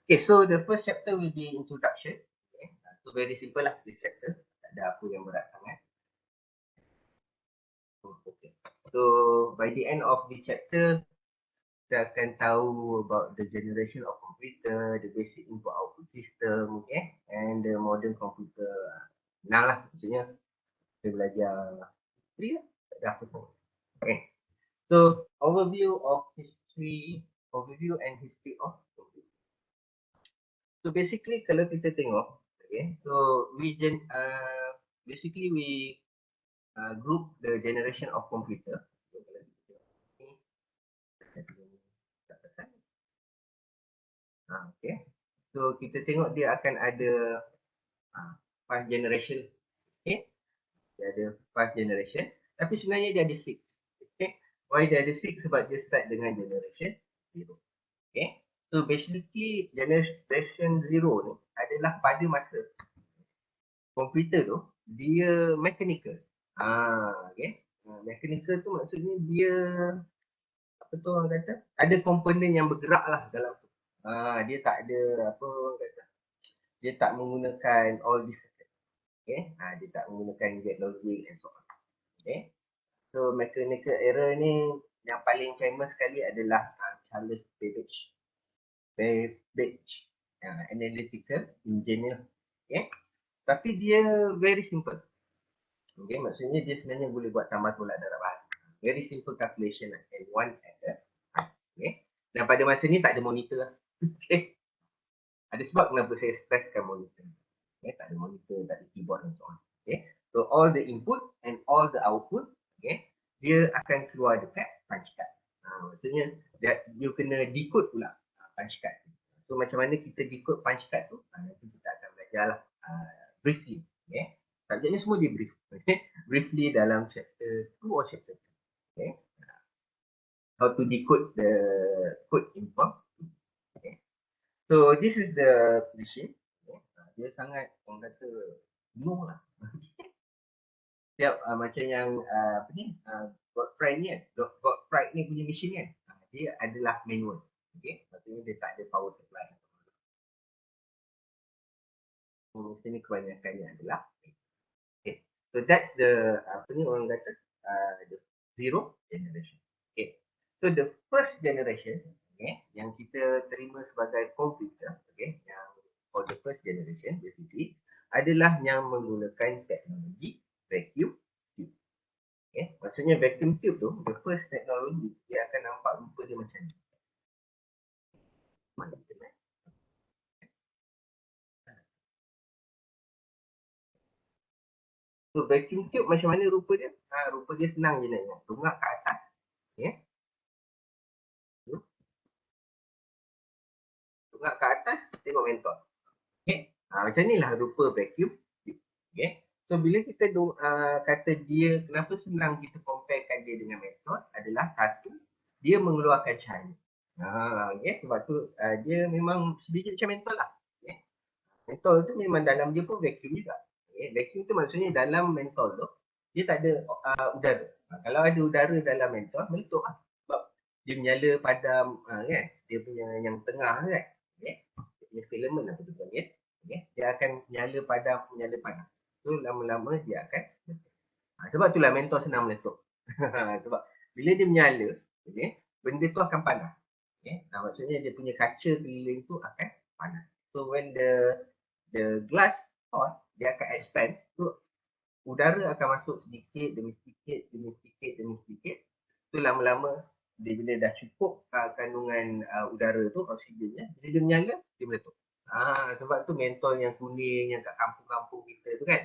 Okay, so the first chapter will be introduction. Okay. So very simple lah this chapter. Tak ada apa yang berat sangat. Okay. So by the end of the chapter, kita akan tahu about the generation of computer, the basic input output system, okay, and the modern computer. Nah lah, maksudnya kita belajar history lah. Tak ada apa semua. Okay. So overview and history of computer. So basically kalau kita tengok, okay, so basically we group the generation of computer. Okay. So kita tengok dia akan ada 5 generation. Okay. Dia ada 5 generation. Tapi sebenarnya dia ada 6. Okay. Why dia ada 6? Sebab dia start dengan generation 0. Okay. So basically generation 0 ni adalah pada masa komputer tu dia mechanical. Okay. Mechanical tu maksudnya dia apa tu orang kata ada komponen yang bergerak lah dalam tu. Dia tak ada apa orang kata dia tak menggunakan all this. Okay. Dia tak menggunakan gate logic and so on. Okay. So mechanical error ni yang paling famous sekali adalah Charles Babbage analytical engineer. Okay. Tapi dia very simple. Okay, maksudnya dia sebenarnya boleh buat tambah tolak darab bahan. Very simple calculation lah. And one at the time. Okay. Dan pada masa ni tak ada monitor lah. Okay. Ada sebab kenapa saya stresskan monitor. Okay. Tak ada monitor, tak ada keyboard and so on. Okay. So all the input and all the output, okay, dia akan keluar dekat punch card. Maksudnya you kena decode pula punch card. So macam mana kita decode punch card tu, nanti kita akan belajar lah briefly. Okay. Subjeknya semua di brief. Okay. Briefly dalam chapter 2 or chapter 3. Okay. How to decode the code info. Okay. So this is the machine. Okay. Dia sangat orang kata no lah. Siap macam yang apa ni Godfrey ni kan. Godfrey ni punya machine kan. Dia adalah manual. Okay. Maksudnya dia tak ada power supply. Mesin ni kebanyakannya adalah okay. So that's the apa ni orang kata the zero generation. Okay. So the first generation, okay, yang kita terima sebagai komputer, okay, yang for the first generation basically adalah yang menggunakan teknologi vacuum tube. Okay. Maksudnya vacuum tube tu, the first technology, dia akan nampak rupa dia macam ni. So vacuum tube macam mana rupa dia? Rupa dia senang je nak tunggak ke atas. Okay. Tunggak ke atas, tengok mentol. Okay. Macam ni lah rupa vacuum tube. Okay. So bila kita kata dia, kenapa senang kita comparekan dia dengan mentol adalah satu, dia mengeluarkan cahaya. Okay. Sebab tu dia memang sedikit macam mentol lah. Okay. Mentol tu memang dalam dia pun vacuum juga. Okay. Vacuum tu maksudnya dalam mentol tu, dia tak ada udara. Kalau ada udara dalam mentol, meletup lah. Sebab dia menyala padam kan. Dia punya yang tengah kan. Okay. Dia punya filament apa tu panggil. Okay. Dia akan nyala padam. So lama-lama dia akan meletup. Sebab itulah mentol senang meletup. Sebab bila dia menyala, okay, benda tu akan panas. Okay. Maksudnya dia punya kaca keliling tu akan panas. So when the glass hot, dia akan expand. So udara akan masuk sedikit demi sedikit demi sedikit demi sedikit. So lama-lama bila dah cukup kandungan udara tu, oksigennya, bila dia menyala, dia meletup. Sebab tu mentol yang kuning yang kat kampung-kampung kita tu kan,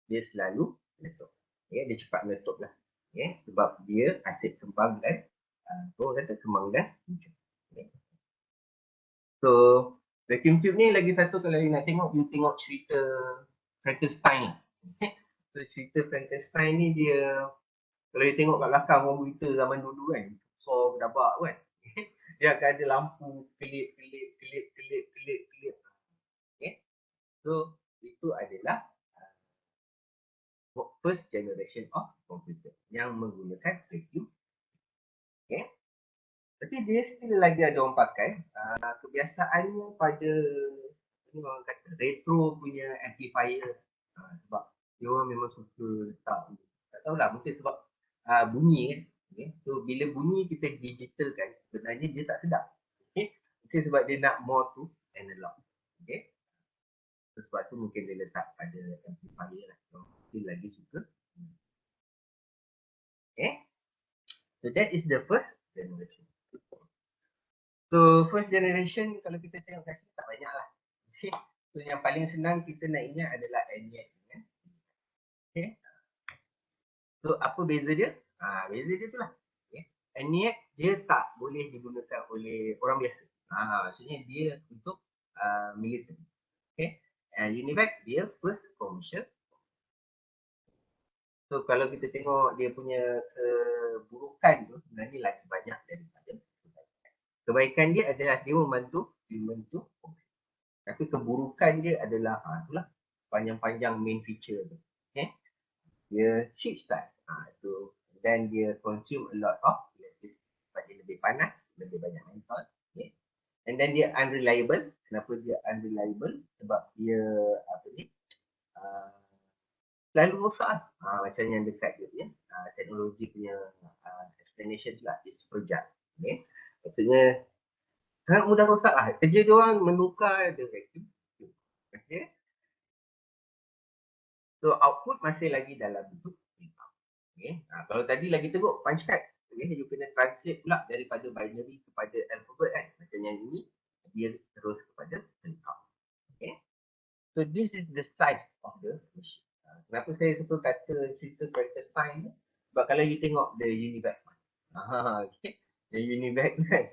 dia selalu meletup. Okay, dia cepat meletup lah. Okay, sebab dia asid kembang dan orang kata kembang dan muncul. Okay. So vacuum tube ni lagi satu kalau you nak tengok, you tengok cerita Frankenstein lah. Okay. So cerita Frankenstein ni dia, kalau you tengok kat belakang komputer zaman dulu kan, so gedabak kan, dia akan ada lampu kelip. Okay. So itu adalah first generation of computer yang menggunakan vacuum. Okay. Tapi dia still lagi ada orang pakai. Kebiasaannya pada ni orang kata retro punya amplifier. Sebab dia orang memang suka letak. Tak tahulah mungkin sebab bunyi kan. Okay. So bila bunyi kita digital kan, sebenarnya dia tak sedap. Okay. Mungkin sebab dia nak more to analog. Okay. So, sebab tu mungkin dia letak pada amplifier lah. So, dia lagi suka. Okay. So that is the first generation. So first generation kalau kita tengok kat sini tak banyak lah. Okay. So yang paling senang kita nak ingat adalah ENIAC. Okay. So apa beza dia? Beza dia tu lah. Okay. ENIAC dia tak boleh digunakan oleh orang biasa. Maksudnya dia untuk military. Okay. UNIVAC dia first commercial. So kalau kita tengok dia punya keburukan tu sebenarnya lagi banyak daripada kebaikan dia adalah dia membantu tapi keburukan dia adalah itulah panjang-panjang main feature tu. Okay. Dia cheap start. Tu dan dia consume a lot of electricity sebab dia lebih panas, lebih banyak mentol. Okay. And then dia unreliable. Kenapa dia unreliable? Sebab dia apa ni? Selalu rosak. Macam yang dekat dia teknologi punya explanation lah is fragile. Okay. Maksudnya sangat mudah rosak lah. Kerja dia orang menukar the vacuum. Okay. So output masih lagi dalam bentuk input. Okay. Kalau tadi lagi teruk punch card. Okay. You kena translate pula daripada binary kepada alphabet kan. Macam yang ini dia terus kepada input. Okay. So this is the size of the machine. Kenapa saya suka kata cerita Frankenstein ni? Sebab kalau you tengok the UNIVAC. Okay. The UNIVAC kan.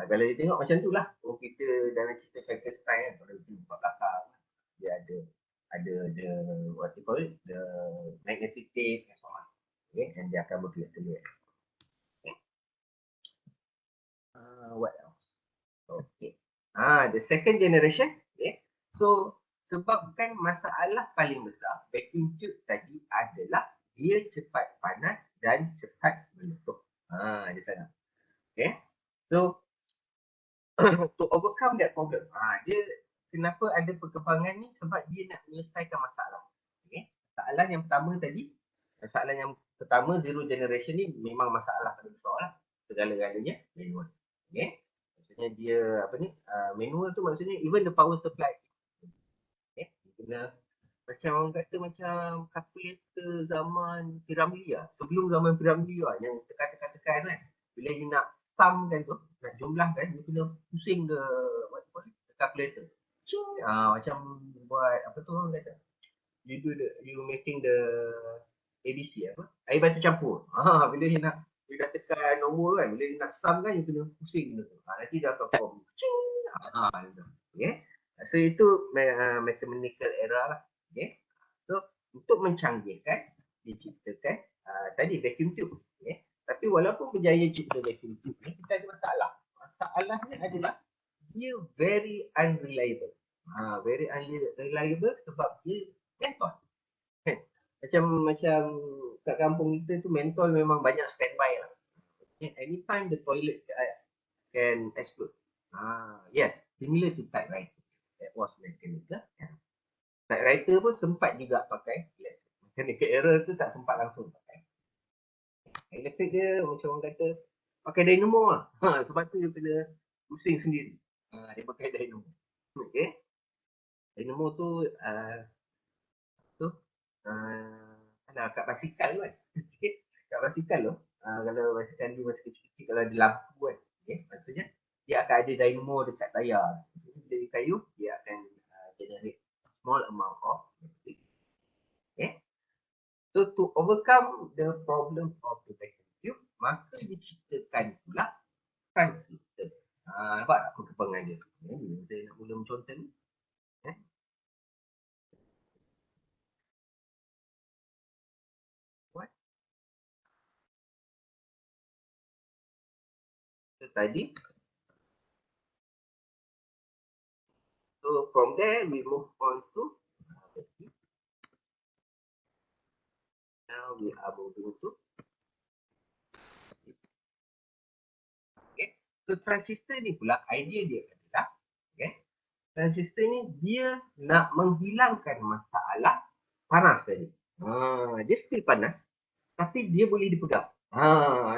Kalau you tengok macam tu lah. Oh, kita dalam cerita Frankenstein kan. Kalau you buat belakang. Dia ada the what you call it, the magnetic tape and so on. Okay. And dia akan berkelip-kelip. Okay. What else? Okay. The second generation. Okay. So sebabkan masalah paling besar vacuum tube tadi adalah dia cepat panas dan cepat meletup. Di sana. Okay. So to overcome that problem, dia kenapa ada perkembangan ni? Sebab dia nak menyelesaikan masalah. Okay. Masalah yang pertama zero generation ni memang masalah paling besar lah. Segala-galanya manual. Okay. Maksudnya dia apa ni? Manual tu maksudnya even the power supply. Okay. Kena macam orang kata macam kalkulator zaman Piramlia. Sebelum zaman Piramlia yang tekan-tekan kan. Bila you nak sum kan tu, nak jumlah kan, you kena pusing ke kalkulator. Macam buat apa tu orang kata. You making the ABC apa? Air batu campur. Bila you nak you dah tekan nombor kan, bila you nak sum kan, you kena pusing tu. Nanti dah akan form. Okay. So itu mathematical error lah. Okay. So untuk mencanggihkan diciptakan tadi vacuum tube. Okay. Tapi walaupun berjaya cipta vacuum tube ni, kita ada masalah. Masalahnya adalah dia very unreliable. Very unreliable sebab dia mentol. Kan? Macam kat kampung kita tu mentol memang banyak standby lah. Anytime the toilet can explode. Yes, similar to typewriter. That was mechanical. Typewriter pun sempat juga pakai mechanical error tu tak sempat langsung pakai. Elektrik dia macam orang kata pakai dynamo lah. Sebab tu dia kena pusing sendiri. Dia pakai dynamo. Okay. Dynamo tu kat basikal tu kan. Kat basikal tu. Kalau basikal ni masih kecil-kecil kalau ada lampu kan. Okay. Maksudnya dia akan ada dynamo dekat tayar. Dari kayu dia akan generate small amount of electric. Okay. So to overcome the problem of the vacuum tube, maka diciptakan pula transistor. Nampak tak perkembangan dia? Saya nak mula mencontoh ni. What? So tadi. So from there we move on to now we are moving to So transistor ni pula idea dia adalah, okay, transistor ni dia nak menghilangkan masalah panas tadi. Dia still panas tapi dia boleh dipegang.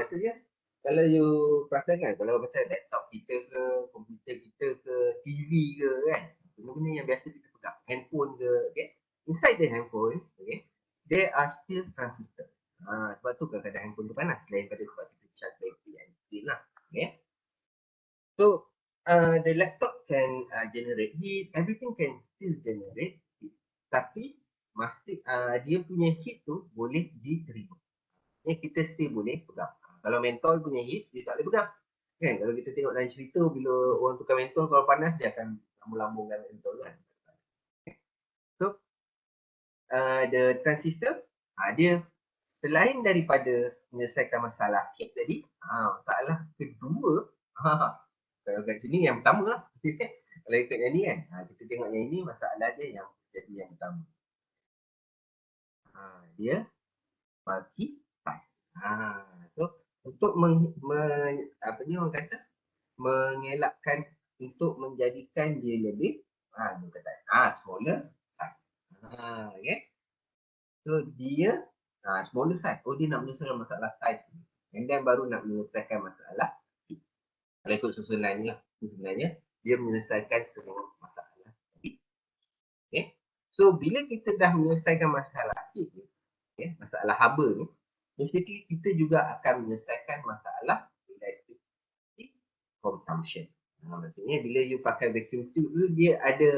Itu dia. Kalau you perasan kan, kalau macam laptop kita ke, komputer kita ke, TV ke kan, benda-benda yang biasa kita pegang, handphone ke, okay. Inside the handphone, okay, there are still transistor. Sebab tu kadang-kadang handphone tu panas daripada sebab kita charge battery and still lah. Okay. So, the laptop can generate heat, everything can still generate heat. Tapi, dia punya heat tu boleh diterima. Ni kita still boleh pegang. Kalau mentol punya heat, dia tak boleh pegang. Kan? Kalau kita tengok dalam cerita, bila orang tukar mentol, kalau panas, dia akan lambung-lambungkan mentol kan. So, the transistor, dia selain daripada menyelesaikan masalah heat tadi, masalah kedua, kalau kat sini yang pertama lah. Kalau ikut yang ni kan, kita tengok yang ini, masalah dia yang jadi yang pertama. Dia multi-size. So, untuk apa ni orang kata, mengelakkan untuk menjadikan dia lebih dia kata smaller size. Okay. So dia smaller size. Dia nak menyelesaikan masalah size ni. And then baru nak menyelesaikan masalah heat. Kalau ikut susunan ni lah. Sebenarnya dia menyelesaikan semua masalah heat. Okay. So bila kita dah menyelesaikan masalah heat ni, okay, masalah haba ni, basically kita juga akan menyelesaikan masalah electricity consumption. Maksudnya bila you pakai vacuum tube tu, dia ada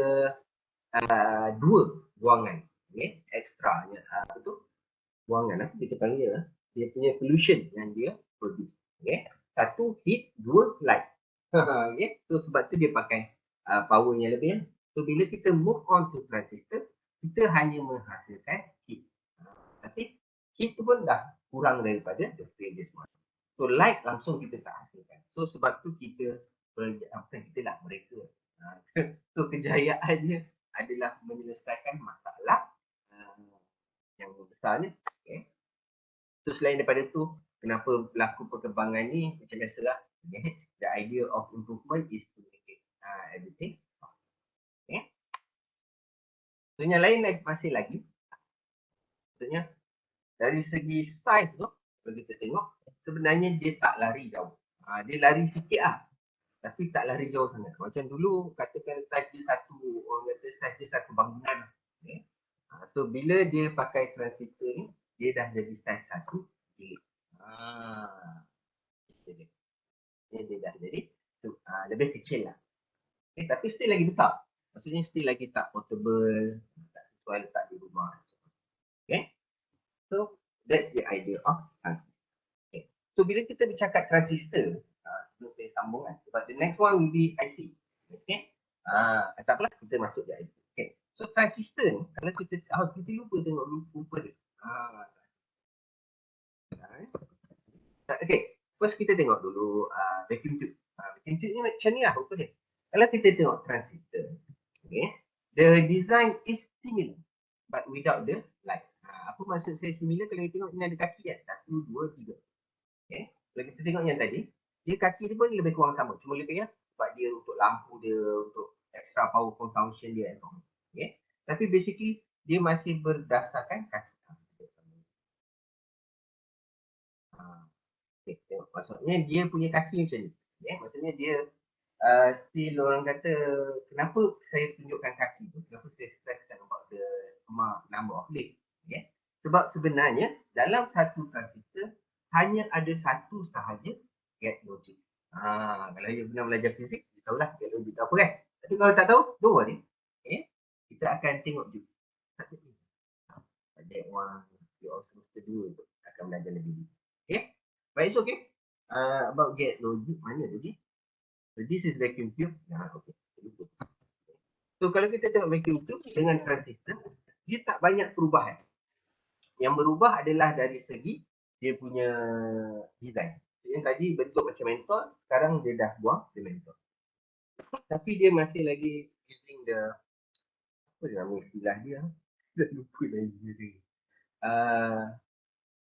dua buangan, okay, extranya. Itu buangan apa kita panggil, dia punya pollution yang dia produce. Okay. Satu heat, dua light. Okay. So sebab tu dia pakai power yang lebih. So bila kita move on to transistor, kita hanya menghasilkan heat. Tapi heat tu pun dah kurang daripada the previous one. So light langsung kita tak hasilkan. So sebab tu kita lah mereka. So kejayaannya adalah menyelesaikan masalah yang besar ni. Okay. So selain daripada tu, kenapa berlaku perkembangan ni, macam biasalah. Okay. The idea of improvement is to make it everything. Okay. So yang lain masih lagi. Maksudnya dari segi size tu, kalau kita tengok, sebenarnya dia tak lari jauh. Dia lari sikit lah. Tapi tak lari jauh sangat. Macam dulu, katakan size dia satu, orang kata size dia satu bangunan. Okay. So, bila dia pakai transistor ni, dia dah jadi size satu bilik. Dia dah jadi lebih kecil lah. Okay, tapi still lagi besar. Maksudnya still lagi tak portable, tak sesuai letak di rumah. Okay. So, that's the idea of transistor. Okay. So, bila kita bercakap transistor, sebelum saya sambung kan, sebab the next one will be IC. Okay. Tak apalah, kita masuk je IC. Okay. So, transistor ni, kalau kita lupa tengok lupa dia. Okay. First kita tengok dulu vacuum tube. Vacuum tube ni macam ni lah rupa dia. Kalau kita tengok transistor, okay, the design is similar but without the light. Apa maksud saya similar? Kalau kita tengok ini ada kaki kan? 1, 2, 3. Okay. Kalau kita tengok yang tadi, dia kaki dia pun lebih kurang sama. Cuma lebih ya, sebab dia untuk lampu dia, untuk extra power consumption dia. Okay. Tapi basically, dia masih berdasarkan kaki. Okay. Tengok. Maksudnya dia punya kaki macam ni. Okay. Maksudnya dia still orang kata, kenapa saya tunjukkan kaki tu? Kenapa saya stresskan about the number of legs? Okay. Sebab sebenarnya, dalam satu transistor, hanya ada satu sahaja gate logic. Kalau you pernah belajar fizik, you tahulah gate logic apa kan. Tapi kalau tak tahu, don't worry. Okay. Kita akan tengok juga. Ada orang, you all semester 2 tu akan belajar lebih dulu. Okay. But it's okay. About gate logic, mana tadi? So this is vacuum tube. Okay. So kalau kita tengok vacuum tube dengan transistor, dia tak banyak perubahan. Yang berubah adalah dari segi dia punya design. Yang tadi bentuk macam mentol, sekarang dia dah buang dia mentol. Tapi dia masih lagi using the, apa nama istilah dia? Dah lupa lagi dia.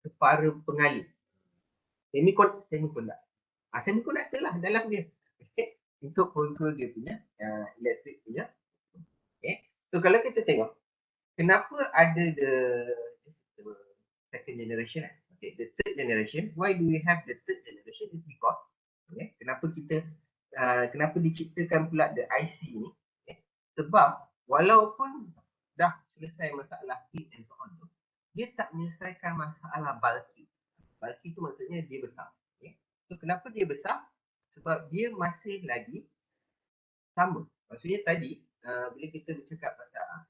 Separa pengalih. Semiconductor. Semiconductor lah dalam dia. Okay. Untuk control dia punya elektrik punya. Okay. So kalau kita tengok, kenapa ada the second generation? Okay, the third generation. Why do we have the third generation? Is because, okay, kenapa diciptakan pula the IC ni? Okay. Sebab walaupun dah selesai masalah heat and so on tu, dia tak menyelesaikan masalah bulky. Bulky tu maksudnya dia besar. Okay. So kenapa dia besar? Sebab dia masih lagi sama. Maksudnya tadi bila kita bercakap pasal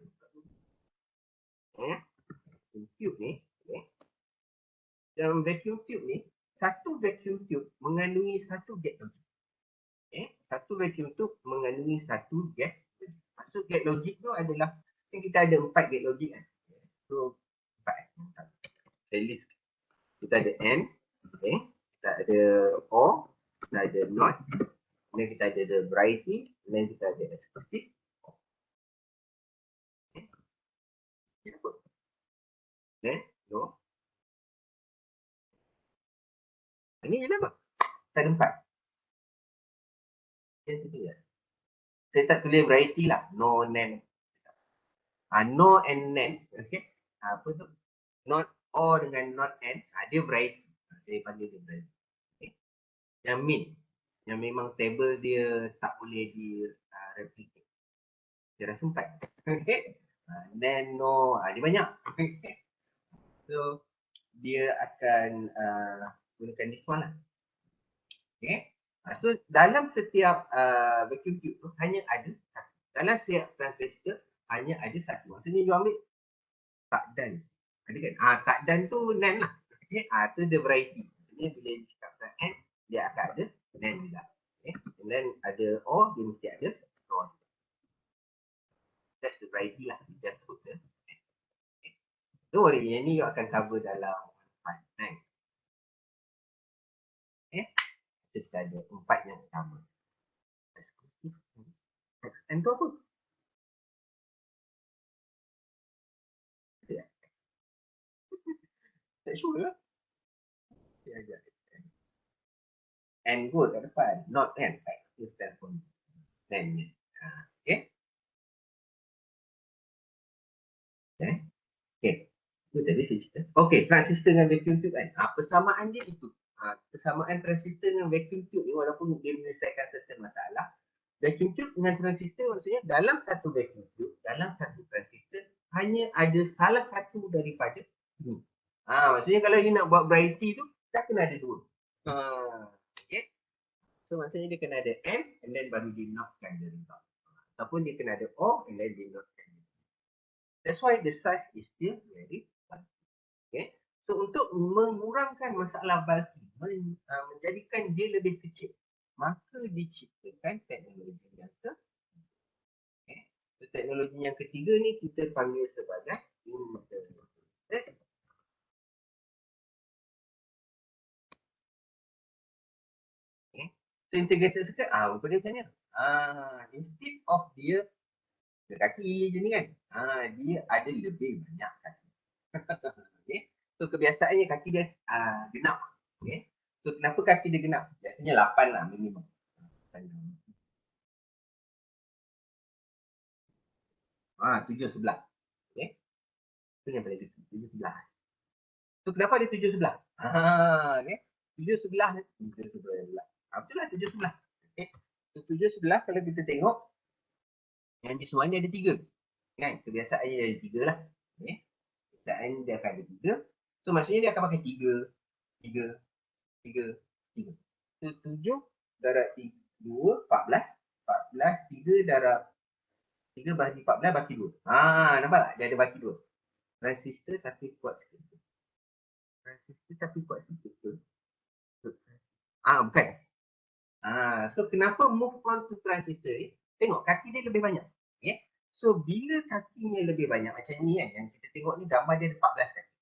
tube ni, okay, dalam vacuum tube ni, satu vacuum tube mengandungi satu gate logik. Okay. Satu vacuum tube mengandungi satu gate logik. Maksud gate logik tu adalah, kita ada 4 gate logik kan. So 4. At least kita ada N, okay, kita ada O, kita ada NOT, dan kita ada the variety, dan kita ada exclusive. Okay. No. Ini je apa? Kita ada 4. Yang ketiga. Saya tak tulis variety lah. No, NAND. No and NAND. Okay. Apa tu? Not O dengan not N. Dia variety. Saya panggil dia variety. Okay. Yang min. Yang memang table dia tak boleh di replicate. Dia rasa 4. Okay. Then no. Dia banyak. Okay. So, dia akan gunakan this one lah. Okay. So, dalam setiap vacuum tube tu hanya ada satu. Dalam setiap transistor hanya ada satu. Maksudnya, you ambil tak dan. Ada kan? Tak dan tu NAND lah. Okay. Tu the variety. Maksudnya, bila dicakapkan N, dia akan ada NAND juga. Okay. And then ada O, dia mesti ada NOR. That's the variety lah. Just put the N. Okay. So, yang ni you akan cover dalam 1 kan? Okay. Kita ada 4 yang sama. N tu apa? Tak sure lah. Saya ajar. N go kat depan. Not N. Itu telefon. N ni. Okay. Okay. Itu tadi transistor. Okay. Transistor dengan vacuum tube kan. Persamaan dia itu. Persamaan transistor dengan vacuum tube ni walaupun dia menyelesaikan certain masalah. Vacuum tube dengan transistor maksudnya dalam satu vacuum tube, dalam satu transistor hanya ada salah satu daripada ini. Maksudnya kalau you nak buat variety tu, tak kena ada 2. Okay. So maksudnya dia kena ada N and then baru dia notkan the result. Ataupun dia kena ada O and then dia notkan. That's why the size is still very bulky. Okay. So untuk mengurangkan masalah bulky, menjadikan dia lebih kecil, maka diciptakan teknologi yang okay. So, teknologi yang ketiga ni kita panggil sebagai interconnected. Okay. So integrated circuit, apa dia macam ni? Instead of dia kaki je ni kan, dia ada lebih banyak kaki. Okay. So kebiasaannya kaki dia genap. Okay. So kenapa kaki dia genap? Biasanya 8 lah minimum. 7 sebelah. Okay. Itu yang paling kecil, 7 sebelah. So kenapa ada 7 sebelah? Okay. 7 sebelah ni, 7 sebelah. Betul lah 7 sebelah. Okay. So 7 sebelah kalau kita tengok, yang di semua ni ada 3. Kan? Kebiasaannya ada 3 lah. Okay. Kebiasaan dia akan ada 3. So maksudnya dia akan pakai 3, 3, 3, 3. So 7 darab 2, 14. 14, 3 darab 3 bahagi 14 bagi 2. Nampak tak? Dia ada bagi 2. Transistor tapi kuat sikit. Transistor tapi kuat sikit tu. Bukan. So kenapa move on to transistor ni? Tengok kaki dia lebih banyak. Okay. So bila kakinya lebih banyak macam ni kan, yang kita tengok ni gambar dia ada 14 kaki.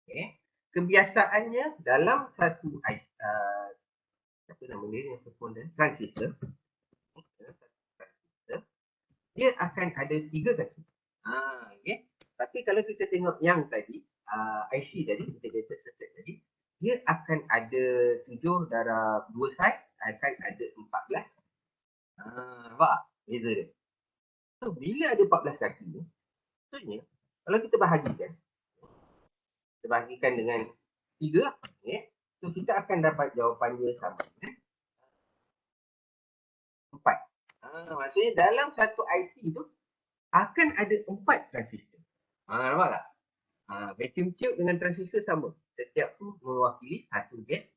Okay. Kebiasaannya dalam satu apa nama dia yang transistor, dia akan ada 3 kaki. Okay. Tapi kalau kita tengok yang tadi, IC tadi, integrated circuit tadi, dia akan ada 7 darab 2 side, akan ada 14. Nampak? Beza dia. So, bila ada 14 kaki ni, maksudnya, kalau kita bahagikan dengan 3, okay? So, kita akan dapat jawapannya sama. 4. Maksudnya dalam satu IC tu, akan ada 4 transistor. Nampak tak? Vacuum tube dengan transistor sama. Setiap tu mewakili satu gate.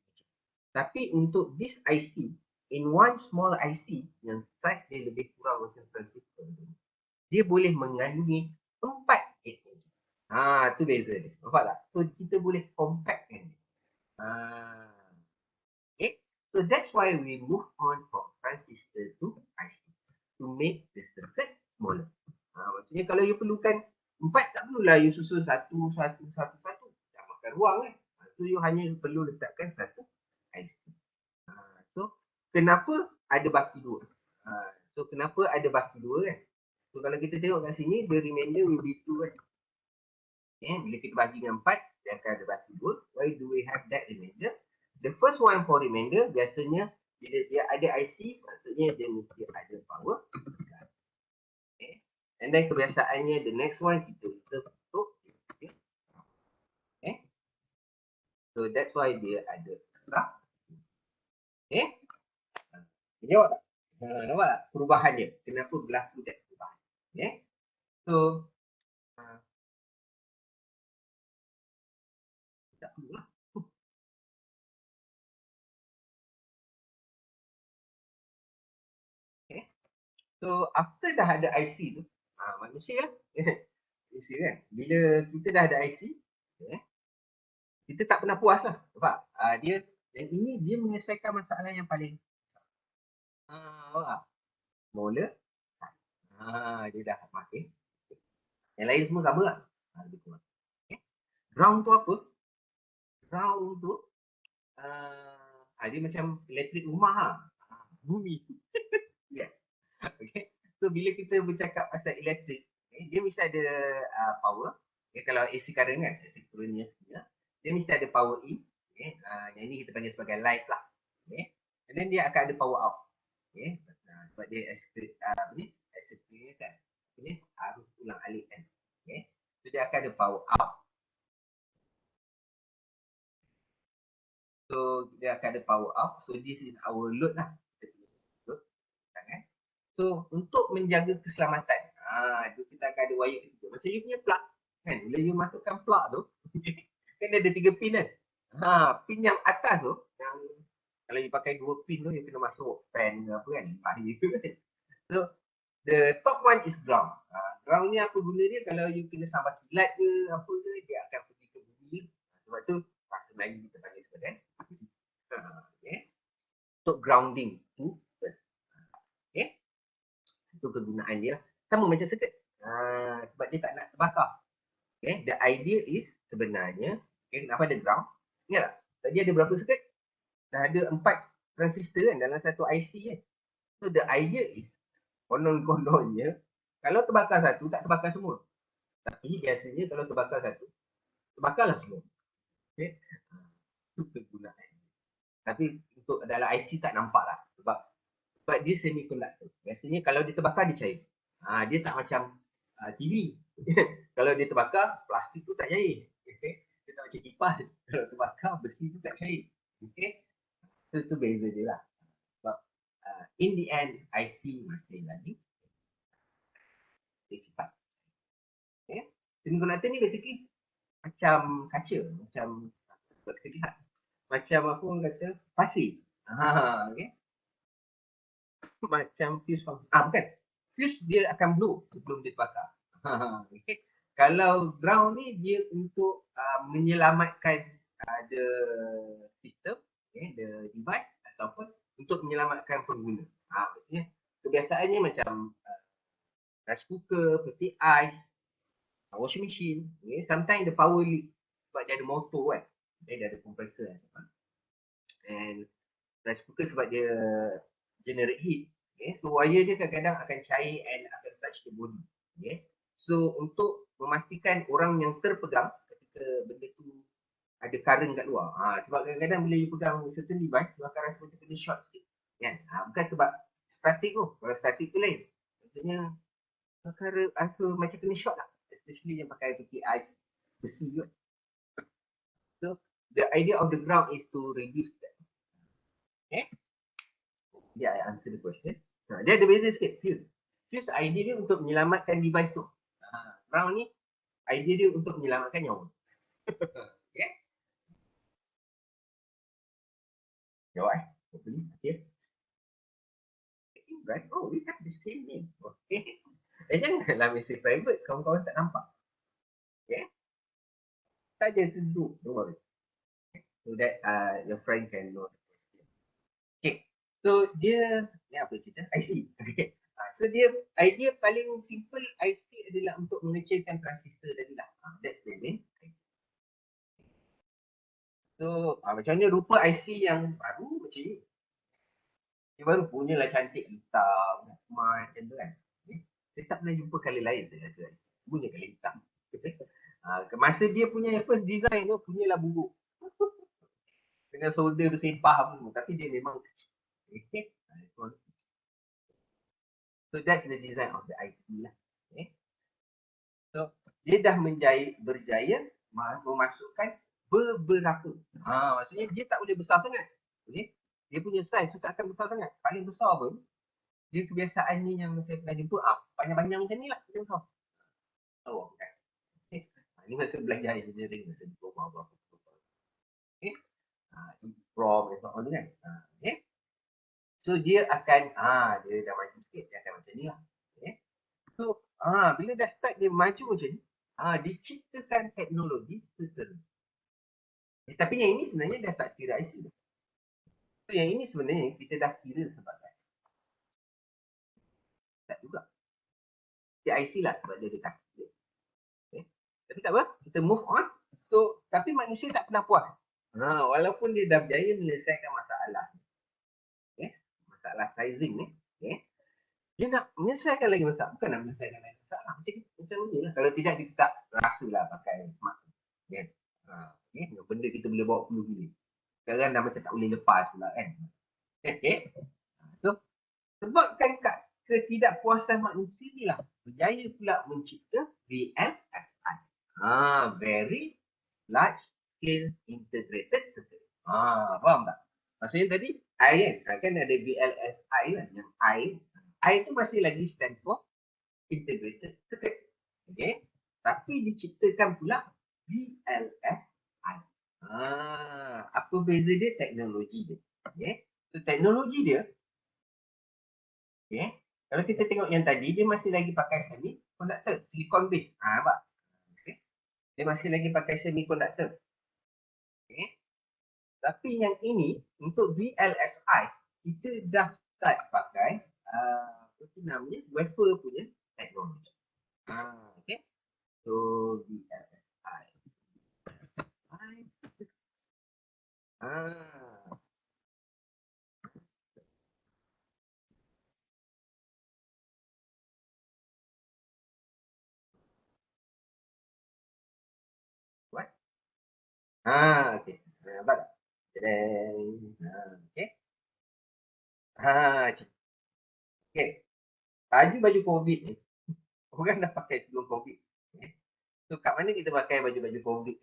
Tapi untuk this IC, in one small IC yang size dia lebih kurang macam transistor tu, dia boleh mengandungi 4 gate. Tu beza dia. Nampak tak? So kita boleh compactkan dia. Okay. So that's why we move on from transistor to IC to make the circuit smaller. Maksudnya kalau you perlukan 4, tak perlulah you susun satu. Tak makan ruang kan. So you hanya perlu letakkan satu IC. So kenapa ada baki 2? So kenapa ada baki 2 kan? So kalau kita tengok kat sini, the remainder will be 2 kan. Okay, bila kita bagi dengan 4, dia akan ada baki 2. Why do we have that remainder? The first one for remainder, biasanya bila dia ada IC, maksudnya dia mesti ada power. Okay. And then kebiasaannya, the next one kita untuk okay. So that's why dia ada extra. Okay. Jawab tak? Nampak tak perubahannya? Kenapa berlaku that perubahan? Okay. So, tak perlu lah. Okay. So, after dah ada IC tu, manusia lah. Manusia kan? Bila kita dah ada IC, okay, kita tak pernah puas lah. Nampak? Dia, yang ini dia menyelesaikan masalah yang paling mula. Dia dah makin. Yang lain semua sama lah. Okay. Ground tu apa? Ground tu dia macam elektrik rumah bumi. Yeah. Okay. So bila kita bercakap pasal elektrik, okay, dia mesti ada power. Okay, kalau AC current kan, elektronia dia mesti ada power in. Okay. Yang ini kita panggil sebagai light lah. Okay. And then dia akan ada power out. Okay. Sebab dia express kan. Ini arus ulang alik kan. Okay. So dia akan ada power out. So dia akan ada power out. So this is our load lah. So untuk menjaga keselamatan, itu kita akan ada wire ketiga. Macam you punya plug kan, bila you masukkan plug tu, kan ada 3 pin kan. Pin yang atas tu, yang kalau you pakai 2 pin tu, you kena masuk fan ke apa kan, bahaya tu kan. So the top one is ground. Ground ni apa guna dia? Kalau you kena sambar kilat ke apa ke, dia akan pergi ke bumi. Sebab tu bahasa Melayu kita panggil sebagai okay. Untuk grounding tu, okay. Itu kegunaan dia lah. Sama macam circuit. Sebab dia tak nak terbakar. Okay. The idea is sebenarnya, okay, kenapa ada ground? Ingat tak? Tadi ada berapa circuit? Dah ada 4 transistor kan dalam satu IC kan. So the idea is, konon-kononnya, kalau terbakar satu, tak terbakar semua. Tapi biasanya kalau terbakar satu, terbakarlah semua. Okay. Itu kegunaan. Tapi untuk dalam IC tak nampak lah. Sebab dia semiconductor. Biasanya kalau dia terbakar, dia cair. Dia tak macam TV. Kalau dia terbakar, plastik tu tak cair. Okay. Dia tak macam kipas. Kalau terbakar, besi tu tak cair. Okay. So, itu beza dia lah. Sebab in the end, IC masih lagi dia cepat. Okay. Semiconductor ni basically macam kaca. Macam buat kita lihat. Macam apa orang kata, pasir. Okay. Macam fuse bukan. Fuse dia akan blow sebelum dia terbakar. Okay. Kalau ground ni dia untuk menyelamatkan the system, okay, the device ataupun untuk menyelamatkan pengguna. Maksudnya kebiasaannya macam rice cooker, peti ais, washing machine. Okay. Sometimes the power leak sebab dia ada motor kan. Dia ada compressor kan. And rice cooker sebab dia generate heat. Okay. So wire dia kadang-kadang akan cair and akan touch the body. Okay. So untuk memastikan orang yang terpegang ketika benda tu ada current kat luar. Sebab kadang-kadang bila you pegang certain device, you akan rasa macam kena short sikit. Kan? Bukan sebab statik tu. Kalau statik tu lain. Maksudnya, akan rasa macam kena short lah. Especially yang pakai PKI besi tu. So, the idea of the ground is to reduce that. Okay? Yeah, I answer the question. Dia ada beza sikit. Fuse idea dia untuk menyelamatkan device tu. Ground ni, idea dia untuk menyelamatkan nyawa. Okay? Jawab okay. Right? Oh, we have the same name. Okay. Janganlah mesti private. Kawan-kawan tak nampak. Okay? Saja duduk. Don't worry. So that your friend can know. Okay. So dia ni apa cerita? IC. Okay. So dia idea paling simple IC adalah untuk mengecilkan transistor tadi lah. That's the main. So macam ni rupa IC yang baru macam ni. Dia baru punya lah cantik hitam, macam tu kan. Saya tak pernah jumpa kali lain saya rasa. Punya kali hitam. Masa dia punya first design tu punyalah buruk. Dengan solder tu sepah pun. Tapi dia memang kecil. Okay. So that's the design of the IC lah. Okay. So dia dah berjaya memasukkan beberapa. Maksudnya dia tak boleh besar sangat. Okay. Dia punya size tu tak akan besar sangat. Paling besar pun dia kebiasaan ni yang saya pernah jumpa panjang-panjang macam ni lah. Dia besar. Oh, okay. Ini masa belajar engineering, masa diploma apa-apa. Okay. Prom dan sebagainya kan. Okay. So dia akan, dia dah maju sikit, dia akan macam ni lah. Okay. So, bila dah start dia maju macam ni, diciptakan teknologi tertentu. Tapi yang ini sebenarnya dah tak kira IC. So yang ini sebenarnya kita dah kira sebagai. Tak juga. IC lah sebab dia dekat. Okay. Tapi tak apa, kita move on. So, tapi manusia tak pernah puas. Walaupun dia dah berjaya menyelesaikan masalah. Okay. Masalah sizing ni. Okay. Dia nak menyelesaikan lagi masalah. Bukan nak menyelesaikan lagi masalah. Macam ni lah. Kalau tidak, kita tak rasa lah pakai smart. Okay. Benda kita boleh bawa 10 bilik. Sekarang dah macam tak boleh lepas pula kan. Okay. So, sebabkan ketidakpuasan manusia ni lah berjaya pula mencipta VLSI. Very large scale integrated circuit. Faham tak? Maksudnya tadi I kan ada VLSI kan, yang I tu masih lagi stand for integrated circuit. Okay. Tapi diciptakan pula VLSI. Apa beza dia? Teknologi dia. Okay. So teknologi dia, okay, kalau kita tengok yang tadi, dia masih lagi pakai semiconductor, silicon base. Nampak? Okay. Dia masih lagi pakai semiconductor. Okay. Tapi yang ini, untuk VLSI, kita dah start pakai, apa namanya, wafer punya teknologi. Okay. So, VLSI. What? Okay. Nampak tak? Okay. Okay. Baju COVID ni, orang dah pakai sebelum COVID. Okay. So, kat mana kita pakai baju-baju COVID?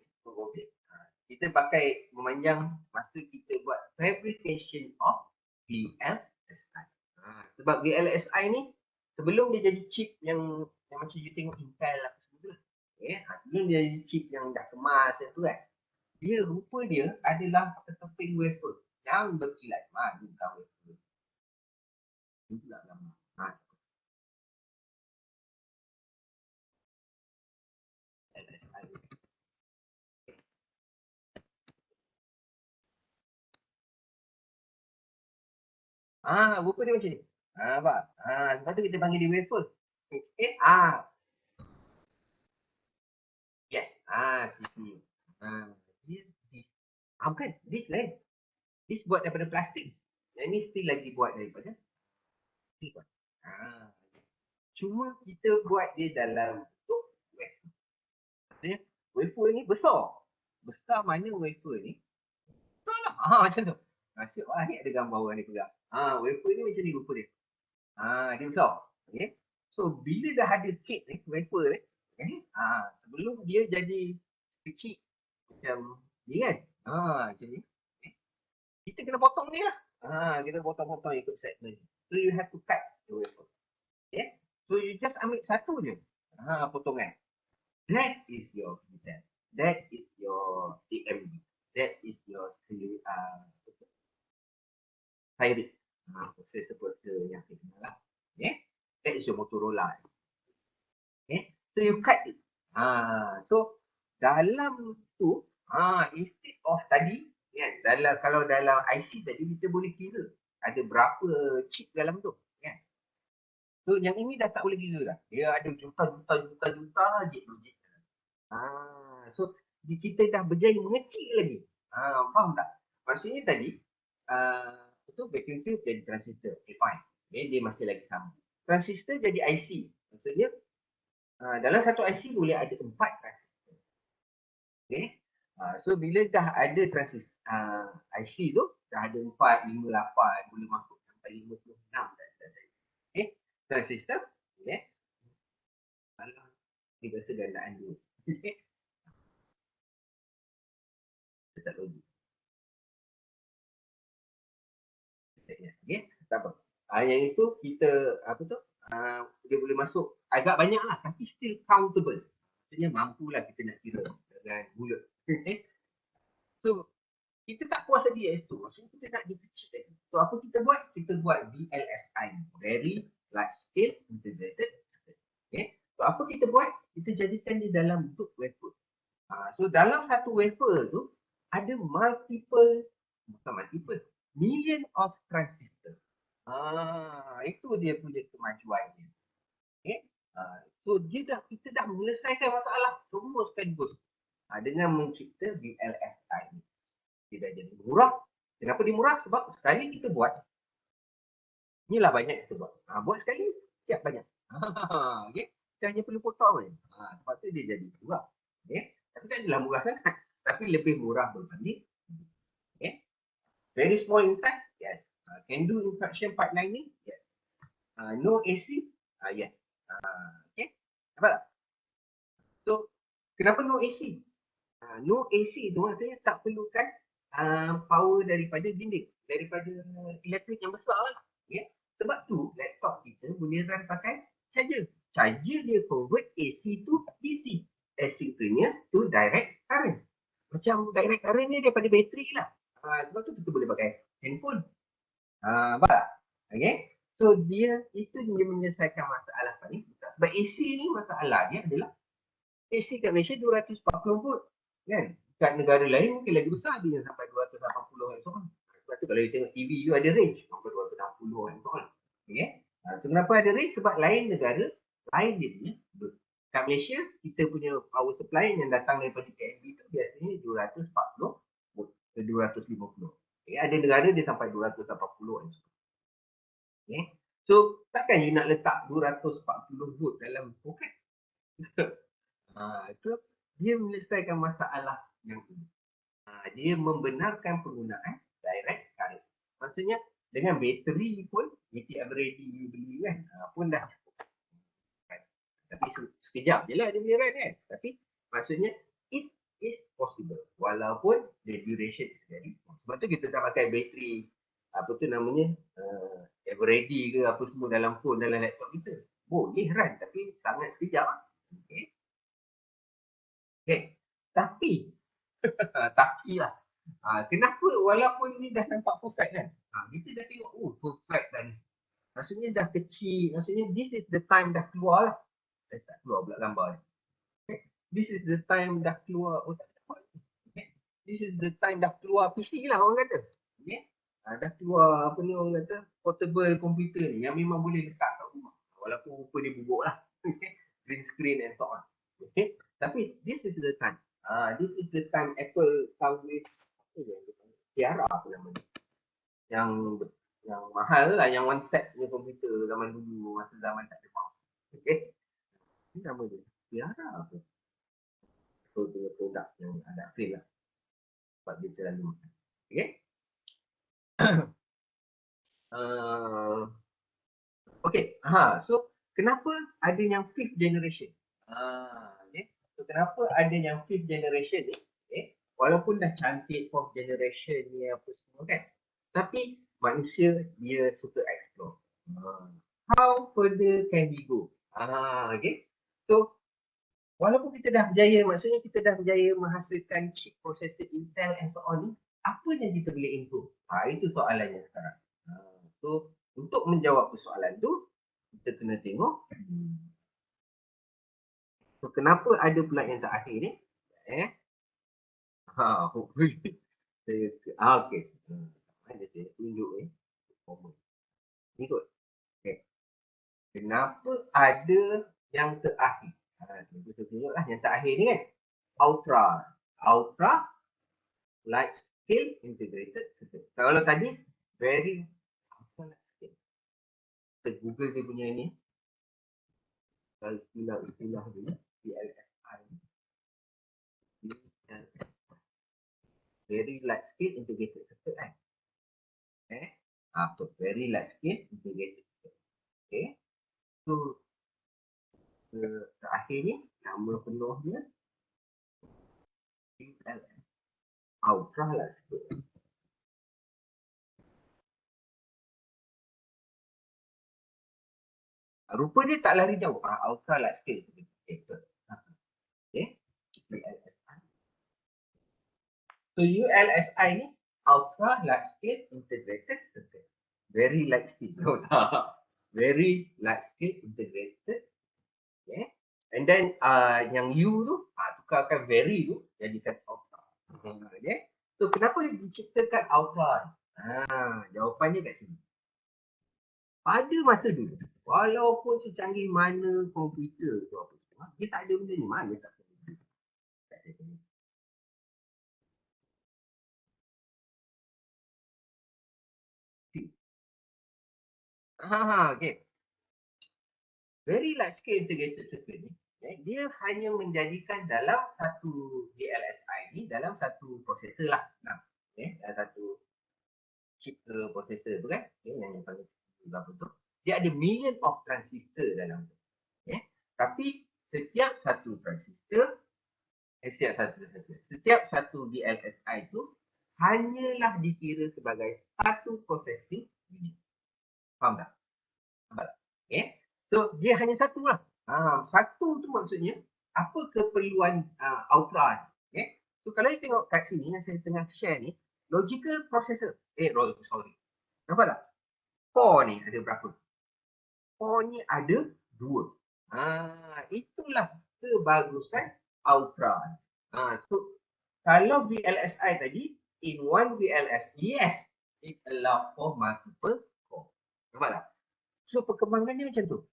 Kita pakai memanjang masa kita buat fabrication of VLSI. Sebab VLSI ni, sebelum dia jadi chip yang macam you tengok Intel lah. Okay. Sebelum dia jadi chip yang dah kemas tu kan, dia rupa dia adalah keteping wafer yang berkilat. Bukan wafer. Ini pula gambar. Rupa dia macam ni. Nampak? Sebab tu kita panggil dia wafer. Okay. Yes. CPU. Bukan. This lain. This buat daripada plastik. Yang ni still lagi buat daripada plastik. Cuma kita buat dia dalam bentuk wafer. Maksudnya, wafer ni besar. besar mana wafer ni. Betul lah. Macam tu. Asyik ni ada gambar orang ni pegang. Wafer ni macam ni rupa dia. Dia besar. Okay. So bila dah ada kek ni, wafer ni, sebelum dia jadi kecil macam ni kan. Macam ni. Kita kena potong ni lah. Kita potong-potong ikut segmen. So you have to cut the wafer. Okay. So you just ambil satu je. Potongan. That is your detail. That is your AMD. That is your Cyrix. Processor yang kita kenal lah. Okay. That is your Motorola. Okay. So you cut it. So dalam tu, instead of tadi, kan, kalau dalam IC tadi kita boleh kira ada berapa chip dalam tu. Kan. So yang ini dah tak boleh kira dah. Dia ada juta je logik. So kita dah berjaya mengecil lagi. Faham tak? Maksudnya tadi itu vacuum tube jadi transistor. Okay, fine. Okay, dia masih lagi sama. Transistor jadi IC. Maksudnya dalam satu IC boleh ada 4 transistor. Okay. So bila dah ada transistor IC tu dah ada 4, 5, 8 boleh masuk sampai 56 transistor. Okay. Transistor. Okay. Ni biasa gandaan dulu. Okay. Tak logik. Okay, tak apa. Yang itu kita dia boleh masuk agak banyak lah tapi still countable. Maksudnya mampulah kita nak kira dengan bulat. So kita tak puas lagi S2. Maksudnya kita nak dikecil lagi. So apa kita buat? Kita buat VLSI, Very Large Scale Integrated Circuit. Okay. So apa kita buat? Kita jadikan dia dalam bentuk wafer. So dalam satu wafer tu ada million of transistor. Itu dia punya kemajuannya. Okay. So kita dah menyelesaikan masalah semua sekaligus dengan mencipta VLSI. Dia dah jadi murah. Kenapa dia murah? Sebab sekali kita buat, inilah banyak kita buat. Buat sekali, siap banyak. Okay. Kita hanya perlu potong je. Sebab tu dia jadi murah. Okay. Tapi tak adalah murah sangat. Tapi lebih murah berbanding. Okay. Very small inside, yes. Can do instruction pipelining, yes. No AC, yes. Okay. Nampak tak? So, kenapa no AC? No AC tu maksudnya tak perlukan power daripada dinding, daripada elektrik yang besar lah. Yeah. Sebab tu laptop kita boleh run pakai charger. Charger dia convert AC to DC. AC-nya to direct current. Macam direct current ni daripada bateri lah. Sebab tu kita boleh pakai handphone. Nampak tak? Okay. So dia menyelesaikan masalah ni. Sebab AC ni masalah dia adalah AC kat Malaysia 240 volt. Kan? Kat negara lain mungkin lagi besar dia sampai 280 and so on. Sebab tu kalau you tengok TV tu ada range sampai 260 and so on. Okay. So kenapa ada range? Sebab lain negara, lain dia punya. Kat Malaysia, kita punya power supply yang datang daripada KNB tu biasanya 240 volt ke 250. Okay. Ada negara dia sampai 280 and so on. Okay. So takkan you nak letak 240 volt dalam poket? Itu dia menyelesaikan masalah yang ini. Dia membenarkan penggunaan direct current. Maksudnya dengan bateri pun ATM ready you beli kan pun dah. Tapi sekejap je lah dia boleh run kan. Tapi maksudnya it is possible. Walaupun the duration is very small. Sebab tu kita tak pakai bateri apa tu namanya ever ready ke apa semua dalam phone, dalam laptop kita. Boleh run tapi sangat sekejap. Okay. Okay. Tapi lah. Kenapa walaupun ni dah nampak perfect kan? Kita dah tengok, perfect dah ni. Maksudnya dah kecil. Maksudnya this is the time dah keluar lah. Tak keluar pula gambar ni. Okay. This is the time dah keluar. Okay. This is the time dah keluar PC lah orang kata. Okay. Dah keluar apa ni orang kata portable computer ni yang memang boleh letak kat rumah. Walaupun rupa dia bubuk lah. Okay. Green screen and so on. Okay. Tapi this is the time. This is the time Apple come with Tiara apa nama ni. Yang mahal lah, yang one set punya komputer zaman dulu, masa zaman tak ada mouse. Okay. Ini nama dia. Tiara apa? So, dia produk yang ada frame lah. sebab dia terlalu makan. Okay. Okay. So kenapa ada yang fifth generation? Okay. So kenapa ada yang fifth generation ni? Okay. Walaupun dah cantik fourth generation ni apa semua kan. Tapi manusia dia suka explore. How further can we go? Okay. So walaupun kita dah berjaya, maksudnya kita dah berjaya menghasilkan chip processor Intel and so on ni, apa yang kita boleh improve? Itu soalannya sekarang. So untuk menjawab persoalan tu, kita kena tengok so, kenapa ada pula yang terakhir ni? Okay. Ada saya tunjuk ni. Ni kot. Okay. Kenapa ada yang terakhir? Kita tunjuklah yang terakhir ni kan. Ultra large scale integrated circuit. Kalau tadi very kita Google dia punya ni. Kalau istilah dia VLSI. Very large scale integrated circuit kan. Very large scale integrated circuit. Okay. So terakhir ni nama penuhnya VLSI. Ultra large scale. Rupa dia tak lari jauh. Ultra large scale. Okay. So ULSI ni ultra large scale integrated circuit. Very large scale. Very large scale integrated. Okay. And then yang U tu tukarkan very tu jadikan ultra. Okay. So kenapa diciptakan ultra? Jawapannya kat sini. Pada masa dulu, walaupun secanggih mana komputer tu apa semua, dia tak ada benda ni. Mana tak ada benda ni? Okay. Very large scale integrated circuit ni, dia hanya menjadikan dalam satu VLSI ni, dalam satu prosesor lah. Dalam satu chip prosesor tu kan, yang panggil betul. Dia ada million of transistor dalam tu. Tapi setiap satu transistor, setiap satu VLSI tu hanyalah dikira sebagai satu processing unit. Faham tak? Okay. So dia hanya satu lah. Satu tu maksudnya apa keperluan ultra ni. Okay. So kalau you tengok kat sini yang saya tengah share ni, logical processor. Nampak tak? Core ni ada berapa? Core ni ada 2. Itulah kebagusan ultra. So kalau VLSI tadi, in one VLSI, yes, it allow for multiple core. Nampak tak? So perkembangannya macam tu.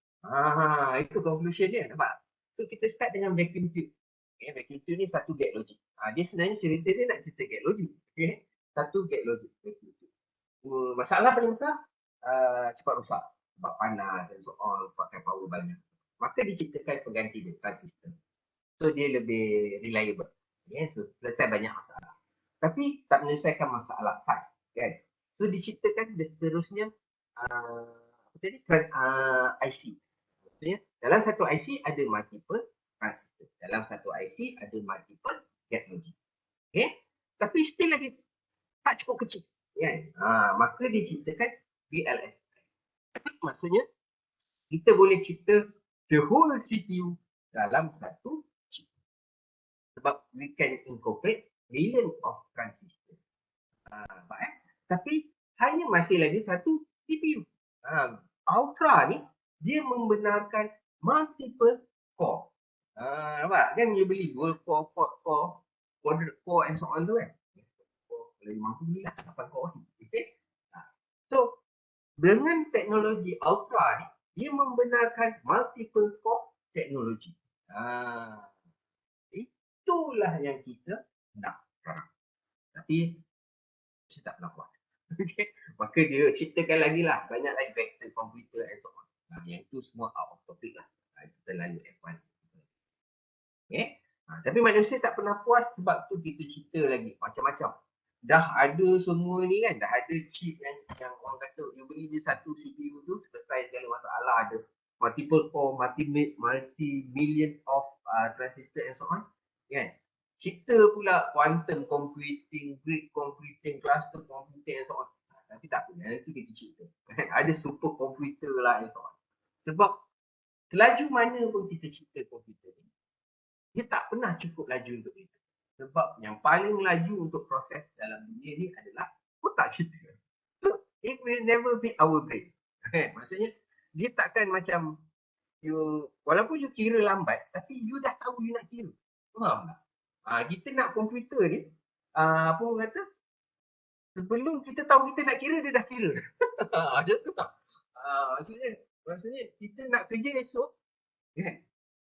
Itu conclusion dia. Nampak? So kita start dengan vacuum tube. Okay, vacuum tube ni satu gate logic. Dia sebenarnya cerita dia nak cerita gate logic. Okay? Satu gate logic. Vacuum tube. Masalah paling besar, cepat rosak. Sebab panas dan so on, pakai power banyak. Maka diciptakan pengganti dia, transistor. So dia lebih reliable. So selesai banyak masalah. Tapi tak menyelesaikan masalah size. Kan? So diciptakan seterusnya IC. Maksudnya dalam satu IC ada multiple transistor. Dalam satu IC ada multiple gate logic. Okay? Tapi still lagi tak cukup kecil. Maka diciptakan VLSI. Maksudnya kita boleh cipta the whole CPU dalam satu chip. Sebab we can incorporate million of transistor. Tapi hanya masih lagi satu CPU. Ultra ni dia membenarkan multiple core. Nampak? Kan you beli dual core, quad core and so on tu kan. Kalau you mampu belilah 8 core ni. Okay? So dengan teknologi ultra ni, dia membenarkan multiple core teknologi. Itulah yang kita nak sekarang. Tapi saya tak pernah buat. Okay. Maka dia ciptakan lagi lah. Banyak lagi vector komputer and so on. Yang itu semua out of topic lah. Kita lalu F1. Okay. Tapi manusia tak pernah puas sebab tu kita cerita lagi macam-macam. Dah ada semua ni kan, dah ada chip yang orang kata you beli je satu CPU tu selesai segala masalah, ada multiple core, multi million of transistor and so on. Kan? Cipta pula quantum computing, grid computing, cluster computing and so on. Tapi tak apa, nanti kita cipta. Ada super komputer lah and so on. Sebab selaju mana pun kita cipta komputer ni, dia tak pernah cukup laju untuk itu. Sebab yang paling laju untuk proses dalam dunia ni adalah otak kita. So, it will never be our brain. Maksudnya, dia takkan macam you, walaupun you kira lambat, tapi you dah tahu you nak kira. Faham tak? Kita nak komputer ni, apa orang kata, sebelum kita tahu kita nak kira, dia dah kira. Macam tu tak? Maksudnya, kita nak kerja esok,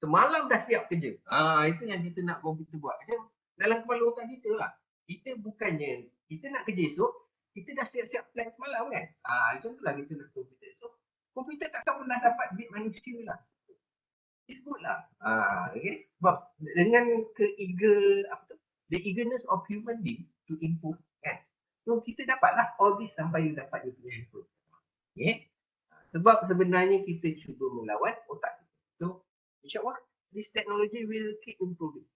semalam dah siap kerja. Itu yang kita nak komputer buat. Macam dalam kepala otak kita lah. Kita bukannya, kita nak kerja esok, kita dah siap-siap plan semalam kan. Macam tu lah kita nak komputer esok. Komputer takkan pernah dapat beat manusia lah. It's good lah. Okay. Sebab dengan the eagerness of human being to improve kan. So kita dapatlah all this sampai you dapat you punya input. Okay. Sebab sebenarnya kita cuba melawan otak kita. So insyaAllah this technology will keep improving.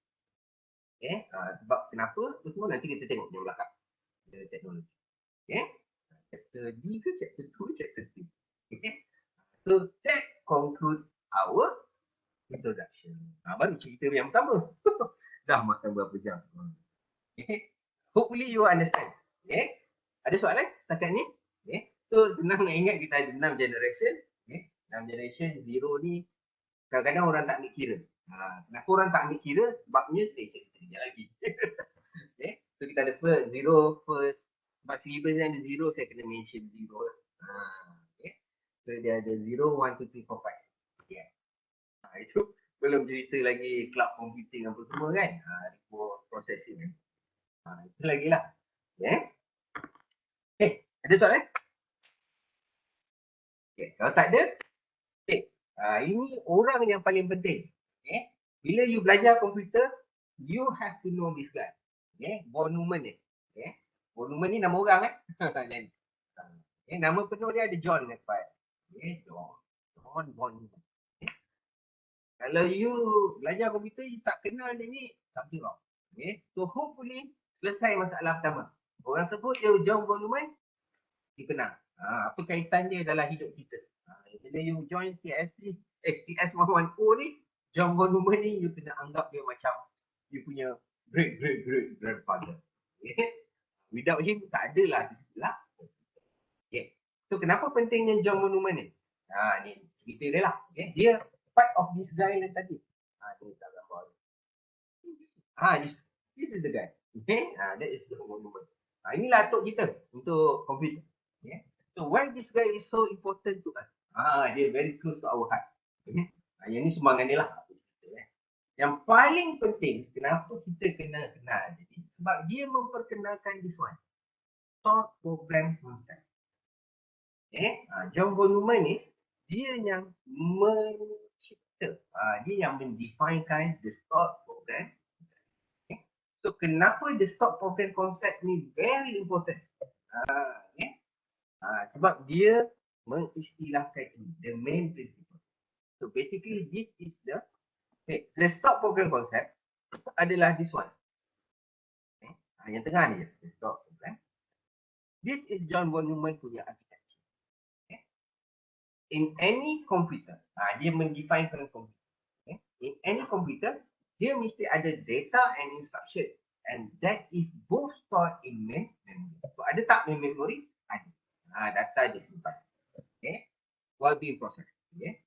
Okay. Sebab kenapa? Itu semua nanti kita tengok di belakang. Teknologi. Okay. Chapter D ke chapter 2, chapter 3. Okay. So that conclude our introduction. Baru cerita yang pertama. Dah makan berapa jam. Okay. Hopefully you understand. Okay. Ada soalan setakat ni? Okay. So senang nak ingat kita ada 6 generation. Okay. 6 generation, 0 ni kadang-kadang orang tak ambil kira. Kenapa orang tak ambil kira? Sebabnya saya cerita lagi. Okay. So kita ada first, 0, first. Sebab syllabus yang ada 0, saya kena mention 0 lah. Okay. So dia ada 0, 1, 2, 3, 4, 5. Okay. Itu belum cerita lagi cloud computing apa semua kan. Processing kan. Itu lagi lah. Okay. Okay. Ada soalan? Okay. Kalau tak ada, okay. Ini orang yang paling penting. Okay. Bila you belajar komputer, you have to know this guy. Okay. Von Neumann ni. Okay. Von Neumann ni nama orang kan. Okay. Nama penuh dia ada John depan. Okay. John Von Neumann. Okay. Kalau you belajar komputer, you tak kenal dia ni, something wrong. Okay. So hopefully, selesai masalah pertama. Orang sebut dia John Von Neumann, you kenal. Apa kaitan dia dalam hidup kita. Bila you join CS110 ni, John Von Neumann ni, you kena anggap dia macam you punya great grandfather. Okay. Without him, tak ada lah. Okay. So, kenapa pentingnya John Von Neumann ni? Ni cerita dia lah. Okay. Dia part of this guy yang tadi. Ni tak gambar. This is the guy. Okay. That is John Von Neumann. Inilah atuk kita untuk komputer. Okay. So, why this guy is so important to us? Dia very close to our heart. Okay. Yang ni sumbangan dia lah. Yang paling penting, kenapa kita kena kenal jadi, sebab dia memperkenalkan this one. Short program concept. Okay. John Von Neumann ni, dia yang mencipta, dia yang mendefinekan the short program. Okay. So, kenapa the short program concept ni very important? Okay. Sebab dia mengistilahkan the main principle. So, basically, this is the short program concept adalah this one. Okay. Yang tengah ni, the short program. This is John Von Neumann punya architecture. Okay. In any computer, dia mendefinekan komputer. Okay. In any computer, dia mesti ada data and instruction. And that is both stored in main memory. So, ada tak main memory? Ada. Data dia simpan. Okay. While being processed. Okay.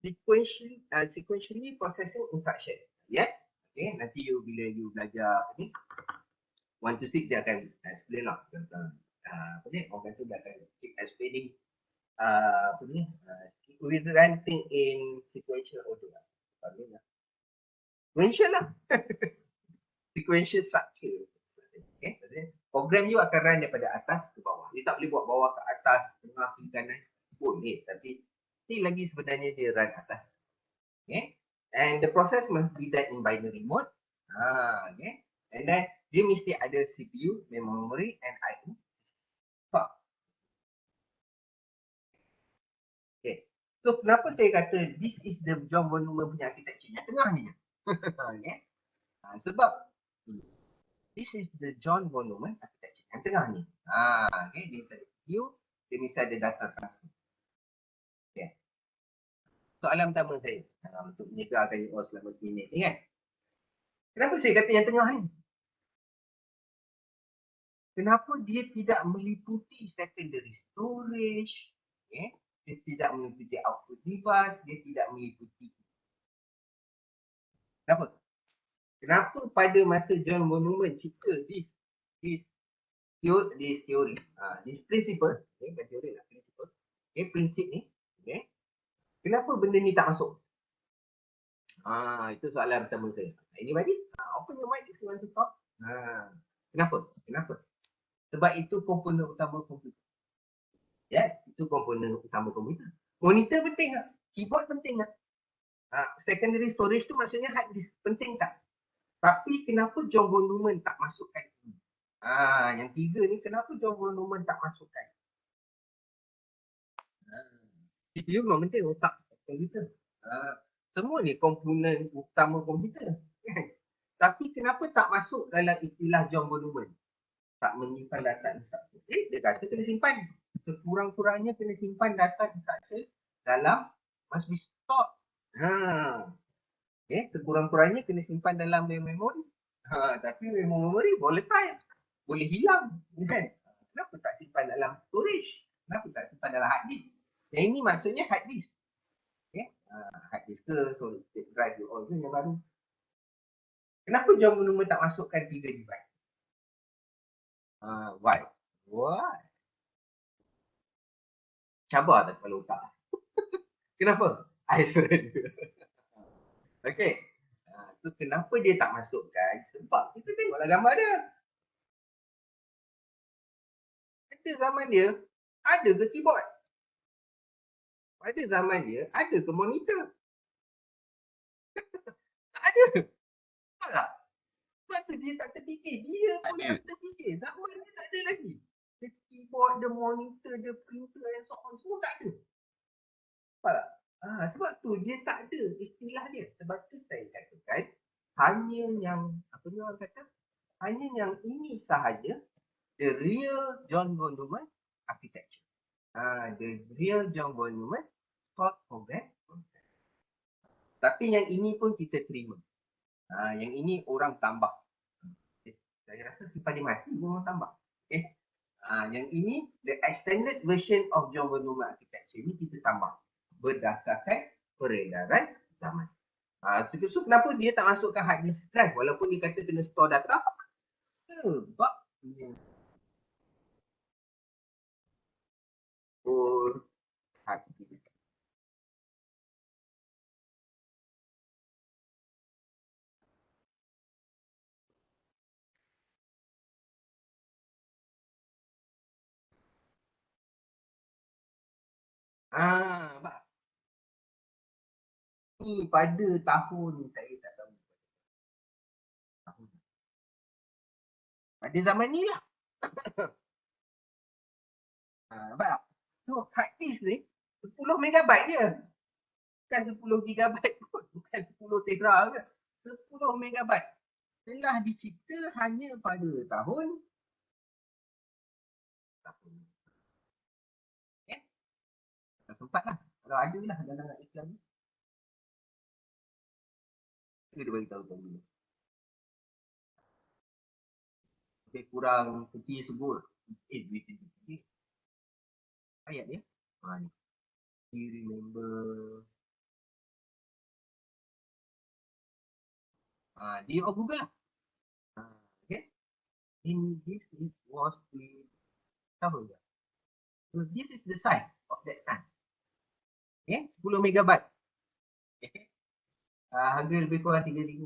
Sequentially processing instruction. Yes. Okay. Nanti bila you belajar ni, 1 to 6 dia akan explain lah tentang orang kata dia akan keep explaining with running in sequential order lah. Sequential lah. Sequential structure. Okay. Program you akan run daripada atas ke bawah. Dia tak boleh buat bawah ke atas, tengah ke kanan. Boleh, tapi still lagi sebenarnya dia run atas. Okay. And the process must be done in binary mode. Okay. And then dia mesti ada CPU, memory and IO. Okay. So kenapa saya kata this is the John von Neumann punya architecture yang tengah ni? Okay. Sebab this is the John von Neumann architecture yang tengah ni. Okay. Dia mesti ada CPU, dia mesti ada data transfer. Okay. Soalan pertama saya untuk menyegarkan you all selama 2 minit ni kan. Kenapa saya kata yang tengah ni? Kenapa dia tidak meliputi secondary storage? Okay. Dia tidak meliputi output device, dia tidak meliputi. Kenapa? Kenapa pada masa John von Neumann cipta this theory, this principle, okay, bukan teori lah, principle, okay, prinsip ni, okay. Kenapa benda ni tak masuk? Itu soalan pertama saya. Ini bagi, open your mind if you want to talk. Kenapa? Sebab itu komponen utama komputer. Yes, itu komponen utama komputer. Monitor penting tak? Keyboard penting tak? Secondary storage tu maksudnya hard disk. Penting tak? Tapi kenapa John von Neumann tak masukkan ini? Yang tiga ni kenapa John von Neumann tak masukkan? CPU memang penting, otak komputer. Semua ni komponen utama komputer. Tapi kenapa tak masuk dalam istilah John von Neumann? Tak menyimpan data instruction. Dia kata kena simpan. Sekurang-kurangnya kena simpan data instruction dalam must be stored. Okay, sekurang-kurangnya kena simpan dalam memori. Tapi memori volatile. Boleh hilang. Kan? Kenapa tak simpan dalam storage? Kenapa tak simpan dalam hard disk? Yang ini maksudnya hard disk. Okay? Hard disk ke solid state drive ke all yang baru. Kenapa John von Neumann tak masukkan 3 device? Why? Cabar tak kepala otak? Kenapa? I surrender. Okay. So kenapa dia tak masukkan? Sebab kita tengoklah gambar dia. Pada zaman dia, ada ke keyboard? Pada zaman dia, ada ke monitor? Tak ada. Nampak tak? Sebab tu dia tak terfikir. Dia pun tak terfikir. Zaman dia tak ada lagi. The keyboard, the monitor, the printer and so on. Semua tak ada. Nampak tak? Sebab tu dia tak ada istilah dia. Sebab tu saya katakan hanya yang, apa ni orang kata? Hanya yang ini sahaja the real John von Neumann architecture. The real John von Neumann short program. Tapi yang ini pun kita terima. Yang ini orang tambah. Saya rasa si pada mati orang tambah. Okay. Yang ini the extended version of John von Neumann architecture ini kita tambah berdasarkan peredaran zaman. So kenapa dia tak masukkan hard disk drive walaupun dia kata kena store data? Sebab hard disk. Ni pada tahun saya tak tahu. Pada zaman ni lah. Nampak tak? So hard disk ni 10 megabyte je. Bukan 10 gigabyte pun. Bukan 10 tera ke. 10 megabyte. Telah dicipta hanya pada tahun okay. Tak sempat lah. Kalau ada lah dalam Islam ni. Dia beritahu dulu. Okay, kurang peti sebut. Ayat dia. Ni. You remember. Dia Google lah. Okay. In this it was the tahun je. So this is the size of that time. Okay. 10 megabyte. Okay. Harga lebih kurang $3,000.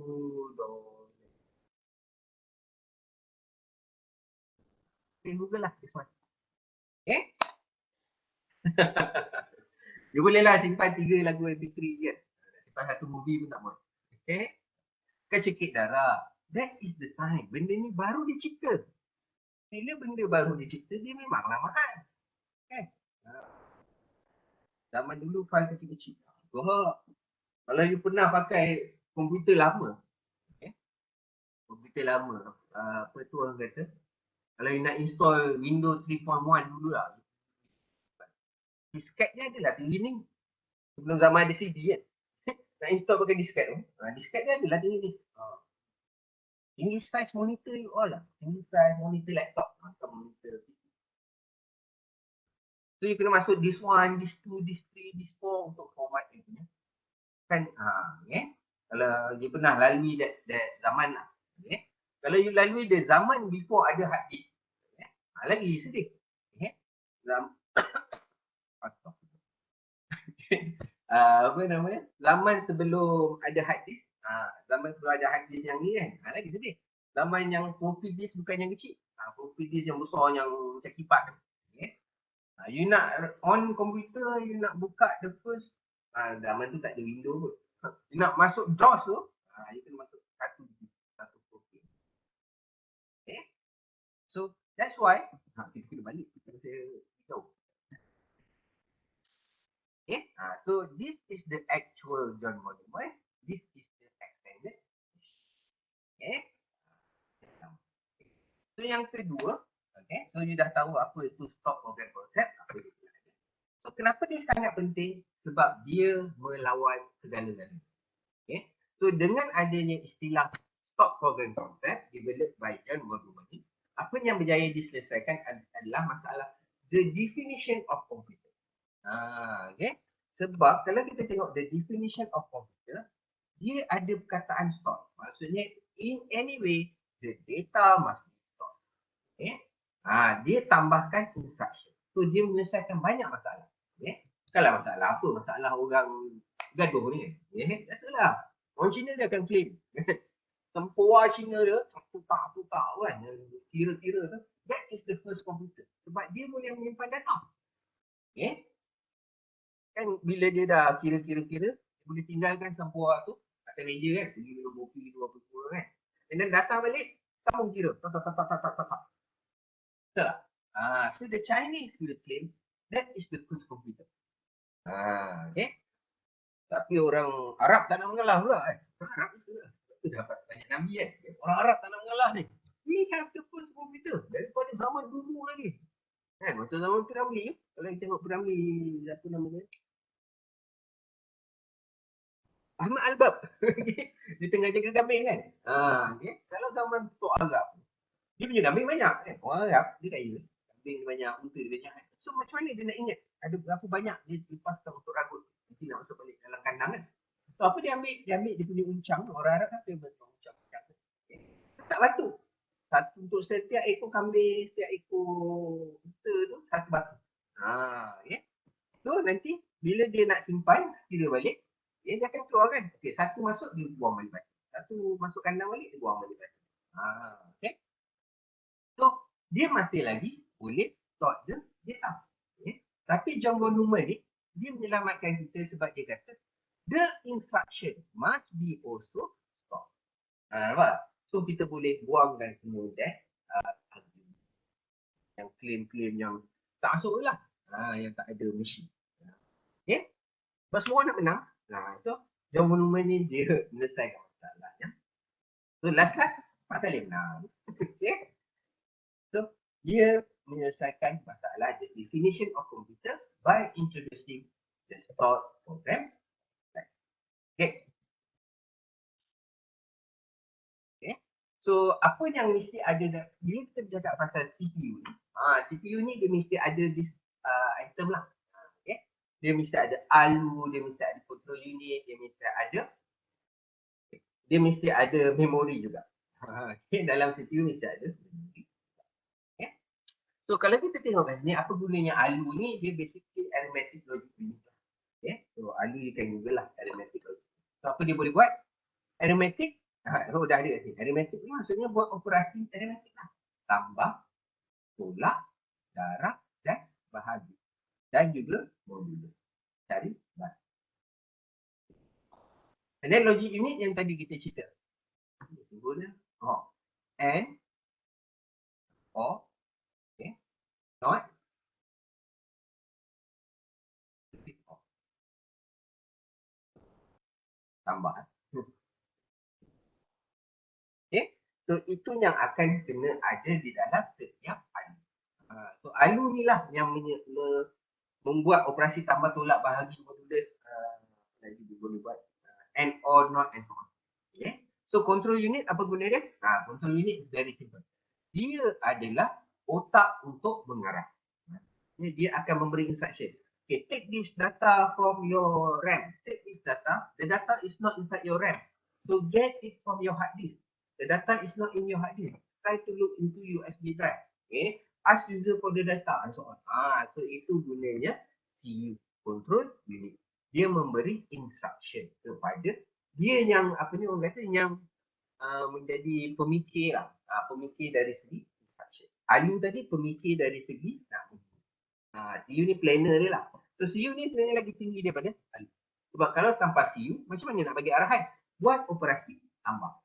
Google lah this one. Okay. Dia bolehlah simpan 3 lagu MP3 je. Simpan satu movie pun tak boleh. Okay. Kan cekik darah. That is the time. Benda ni baru dicipta. Bila benda baru dicipta, dia memanglah mahal. Kan? Zaman dulu file kecil-kecil. Kalau you pernah pakai komputer lama, komputer lama, apa tu orang kata, kalau you nak install Windows 3.1 dulu lah, disket dia adalah tinggi ni. Sebelum zaman ada CD kan. Nak install pakai disket tu, disket dia adalah tinggi ni. Tinggi size monitor you all lah. Tinggi size monitor laptop. Macam monitor. So you kena masuk this one, this two, this three, this four untuk format dia punya. Kan, kalau you pernah lalui that zaman lah. Okay? Kalau you lalui the zaman before ada hard disk. Lagi sedih. Apa namanya? Zaman sebelum ada hard disk. Zaman sebelum ada hard disk yang ni kan. Lagi sedih. Zaman yang floppy disk bukan yang kecil. Floppy disk yang besar yang macam kipas. Okay? You nak on komputer, you nak buka the first. Zaman tu tak ada window pun. You nak masuk DOS tu, you kena masuk satu floppy. Okay? So that's why kita kena balik. Kita tahu. Okay? So this is the actual John Monument. This is the extended. Okay? So yang kedua, okay? So you dah tahu apa itu stock program concept, apa itu. So kenapa dia sangat penting? Sebab dia melawan segala-galanya. Okay? So dengan adanya istilah stock program concept developed by John Montgomery, apa yang berjaya diselesaikan adalah masalah the definition of computer. Okay? Sebab kalau kita tengok the definition of computer, dia ada perkataan stock. Maksudnya in any way the data must be stored. Okay? Dia tambahkan instruction. So dia menyelesaikan banyak masalah. Okay? Bukanlah masalah apa, masalah orang gaduh ni. Okay? Biasalah. Orang Cina dia akan claim. Tempua Cina dia, putak kan. Kira-kira tu. That is the first computer. Sebab dia boleh menyimpan data. Okay? Kan bila dia dah kira-kira, dia boleh tinggalkan tempua tu atas meja kan. Pergi minum kopi, dua apa kan. And then datang balik, sambung kira. Tak. Betul tak? So the Chinese will claim that is the first computer. Okay? Tapi orang Arab tak nak mengalah pula kan. Orang Arab itu lah. Itu dapat banyak Nabi kan. Orang Arab tak nak mengalah ni. We have the first computer. Daripada zaman dulu lagi. Kan? Waktu zaman Piramli. Kalau kita tengok Piramli, apa namanya? Ahmad Albab. Dia tengah jaga kambing kan. Okay? Kalau zaman Tok Arab, dia punya kambing banyak kan. Orang Arab, dia kaya. Kambing dia banyak, unta dia banyak kan. So macam mana dia nak ingat ada berapa banyak dia lepaskan untuk ragut. Nanti nak masuk balik dalam kandang kan. So apa dia ambil? Dia ambil dia punya uncang. Orang Arab kan dia bentuk uncang. Okay. Tak batu. Satu untuk setiap ekor kambing, setiap ekor unta tu, satu batu. Okay. So nanti bila dia nak simpan, kira balik, dia akan keluar kan. Okay, satu masuk, dia buang balik batu. Satu masuk kandang balik, dia buang balik batu. Okay. So dia masih lagi boleh store the data. Okay. Tapi John von Neumann ni, dia menyelamatkan kita sebab dia kata the instruction must be also stored. Nampak? So kita boleh buangkan semua yang klaim-klaim yang tak masuk lah. Yang tak ada mesin. Okay? Sebab semua nak menang. So John von Neumann ni dia menyelesaikan masalahnya. So last pasal dia menang. Okay? So dia menyelesaikan masalah the definition of computer by introducing the stored program. Okay. Okay. So apa yang mesti ada bila kita bercakap pasal CPU ni, CPU ni dia mesti ada this item lah. Okay. Dia mesti ada ALU, dia mesti ada control unit, dia mesti ada memori juga. Okay. Dalam CPU mesti ada memori. Okay. So kalau kita tengok kat sini, apa gunanya ALU ni? Dia basically arithmetic logic unit. Okay. So ALU you can google lah arithmetic logic. So apa dia boleh buat? Arithmetic. Dah ada kat sini. Arithmetic ni maksudnya buat operasi arithmetic lah. Tambah, tolak, darab dan bahagi. Dan juga modulo. Cari bahagi. And then logic unit yang tadi kita cerita. Simbol dia, Oh, and or okay, not tambah. Okay, so itu yang akan kena ada di dalam setiap ALU. So ALU ni lah yang membuat operasi tambah tolak bahagi modulus lagi boleh buat and or not and so on. Okay. So control unit apa guna dia? Control unit is very simple. Dia adalah otak untuk mengarah. Dia akan memberi instruction. Okay, take this data from your RAM. Take this data. The data is not inside your RAM. So get it from your hard disk. The data is not in your hard disk. Try to look into USB drive. Okay. Ask user for the data and so on. So itu gunanya CU, control unit. Dia memberi instruction kepada dia yang apa ni orang kata yang menjadi pemikir lah. Pemikir dari segi instruction. ALU tadi pemikir dari segi CU ni planner dia lah. So CU ni sebenarnya lagi tinggi daripada ALU. Sebab kalau tanpa CU, macam mana nak bagi arahan? Buat operasi tambah.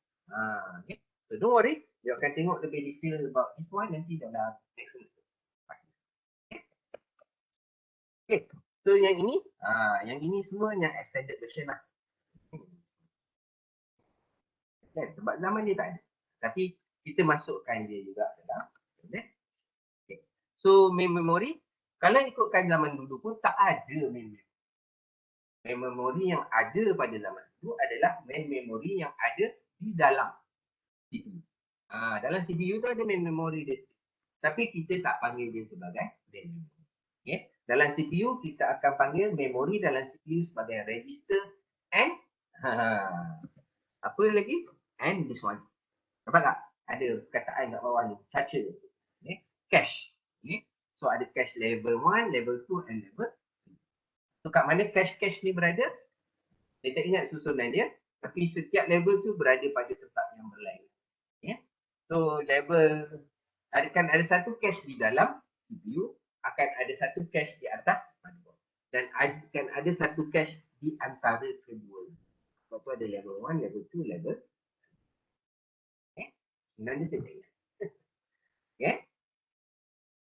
Okay. So don't worry, you akan tengok lebih detail about this one nanti dalam next week. Okay. So yang ini semua yang extended version lah. Okay. Sebab zaman dia tak ada. Tapi kita masukkan dia juga dalam. Okay. So main memory, kalau ikutkan zaman dulu pun tak ada main memory. Main memory yang ada pada zaman dulu adalah main memory yang ada di dalam CPU. Dalam CPU tu ada main memory dia. Tapi kita tak panggil dia sebagai main memory. Okay. Dalam CPU kita akan panggil memori dalam CPU sebagai register and apa lagi? And this one. Nampak tak? Ada perkataan kat bawah ni. Caca. Okay. Cache. Okay. So ada cache level 1, level 2 and level 3. So kat mana cache-cache ni berada? Saya tak ingat susunan dia. Tapi setiap level tu berada pada tempat yang berlain. Okay. So level akan ada satu cache di dalam CPU, akan ada satu cache di atas motherboard. Dan akan ada satu cache di antara kedua. Sebab tu ada level 1, level 2, level 3. Okay. Sebenarnya saya tak ingat. Okay.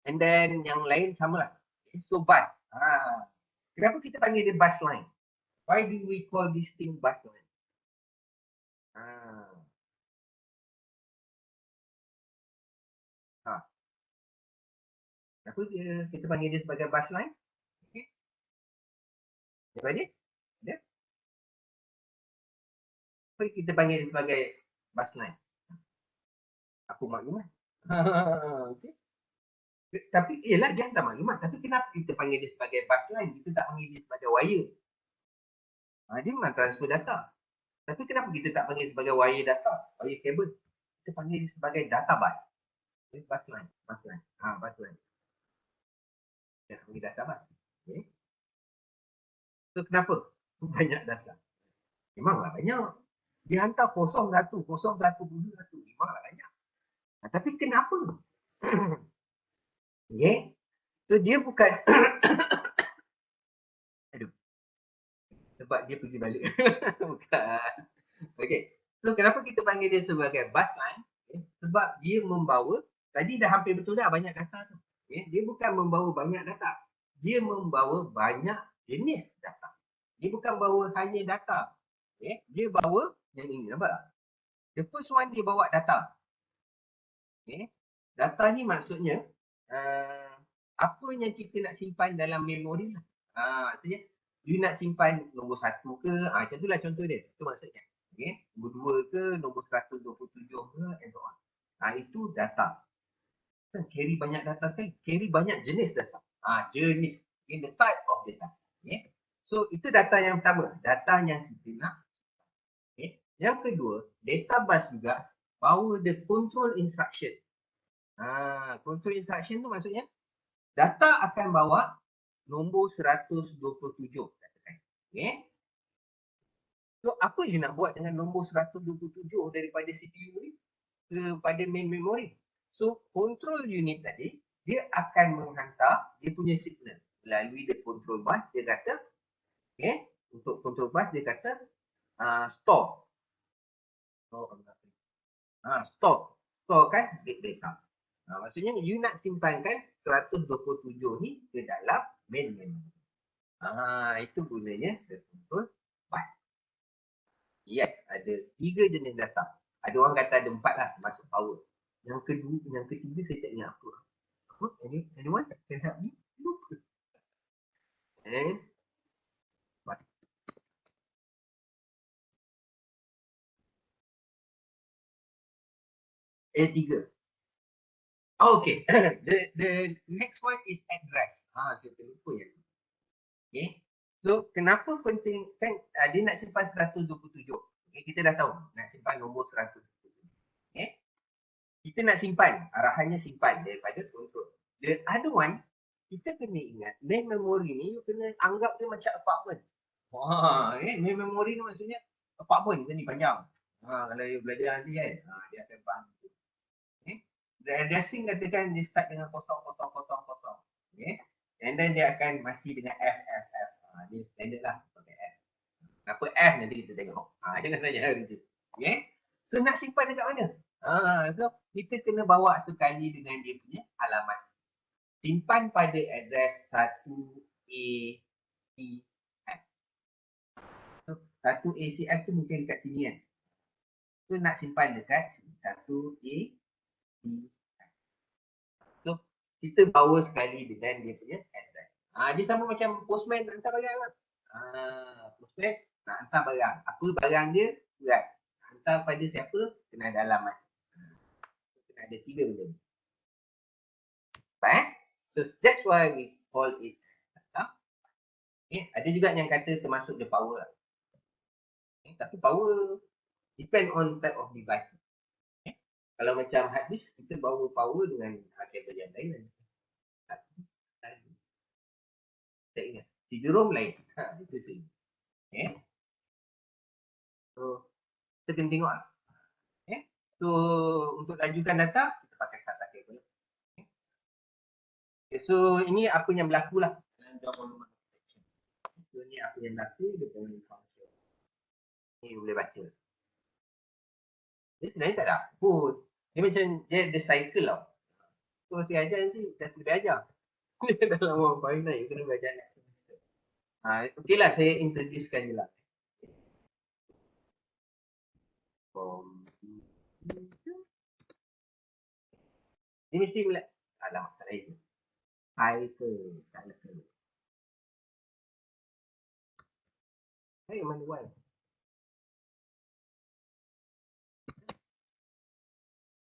And then yang lain samalah. Okay. So bus. Kenapa kita panggil dia bus line? Why do we call this thing bus line? Kenapa kita panggil dia sebagai bus line? Okay. Apa dia? Dia? Kenapa kita panggil dia sebagai bus line? Aku maklumat. Okay. Tapi ialah dia hantar maklumat. Tapi kenapa kita panggil dia sebagai bus line? Kita tak panggil dia sebagai wire. Dia memang transfer data. Tapi kenapa kita tak panggil sebagai wire data? Wire kabel. Kita panggil dia sebagai data bus. Bus line. Bus line. Bus line. Kita panggil data bus. Okay. So kenapa? Banyak data. Memanglah banyak. Dia hantar 01, 01, 01. Memanglah banyak. Tapi kenapa? Okay. So dia bukan aduh. Sebab dia pergi balik. Bukan. Okay. So kenapa kita panggil dia sebagai bus line? Okay. Sebab dia membawa, tadi dah hampir betul dah banyak data tu. Okay. Dia bukan membawa banyak data. Dia membawa banyak jenis data. Dia bukan bawa hanya data. Okay. Dia bawa yang ini. Nampak tak? The first one dia bawa data. Okay. Data ni maksudnya apa yang kita nak simpan dalam memori lah. Maksudnya you nak simpan nombor 1 ke, macam itulah contoh dia. Itu maksudnya. Okay. Nombor 2 ke, nombor 127 ke, and so on. Itu data. Carry banyak data kan? Carry banyak jenis data. Jenis. In the type of data. Okay. So itu data yang pertama. Data yang kita nak. Okay. Yang kedua, data bus juga bawa the control instruction. Control instruction tu maksudnya data akan bawa nombor 127. Okay. So apa je nak buat dengan nombor 127 daripada CPU ni kepada main memory? So control unit tadi dia akan menghantar dia punya signal melalui the control bus. Dia kata okay, untuk control bus dia kata store. Store kan big data. Maksudnya you nak simpankan 127 ni ke dalam main memory. Itu gunanya terkumpul byte. Yes, ada 3 jenis data. Ada orang kata ada 4 lah masuk power. Yang ketiga saya tak ingat apa. Anyone can help me? A3. Oh, okay. the next one is address. Saya terlupa ya. Okay. So, kenapa penting kan dia nak simpan 127. Okay, kita dah tahu nak simpan nombor 127. Okay. Kita nak simpan, arahannya simpan daripada control. The other one, kita kena ingat main memory ni you kena anggap dia macam apartment. Main memory ni maksudnya apartment macam ni panjang. Kalau you belajar nanti kan, dia akan faham. The addressing katakan dia start dengan 00000. Okay. And then dia akan mati dengan F. Dia standard lah pakai F. Kenapa F nanti kita tengok. Jangan tanya hari tu. Okay. So nak simpan dekat mana? So kita kena bawa sekali dengan dia punya alamat. Simpan pada address 1ACF. So 1ACF tu mungkin dekat sini kan. So nak simpan dekat 1ACF. So, kita bawa sekali dengan dia punya address. Dia sama macam postman nak hantar barang lah. Postman nak hantar barang. Apa barang dia? Surat. Hantar pada siapa? Kena ada alamat. Kena ada 3 benda. Faham? So, that's why we call it data. Okay. Ada juga yang kata termasuk the power. Okay. Tapi power depend on type of device. Kalau macam hard disk, kita bawa power dengan kabel yang lain. Tak ingat. CD-ROM lain. Itu saja. Okay. So, kita kena tengok lah. Okay. So, untuk lajukan data, kita pakai SATA kabel. Okay. So, ini apa yang berlaku lah. So, ni apa yang berlaku dengan function. Ni boleh baca. Dia sebenarnya tak ada pun. Dia macam dia ada cycle tau. So saya ajar nanti dah boleh ajar. Dalam orang final you kena belajar nak. Okey lah saya introducekan je lah. Dia mesti mula. Alamak tak lain. Cycle. Hey, mana one?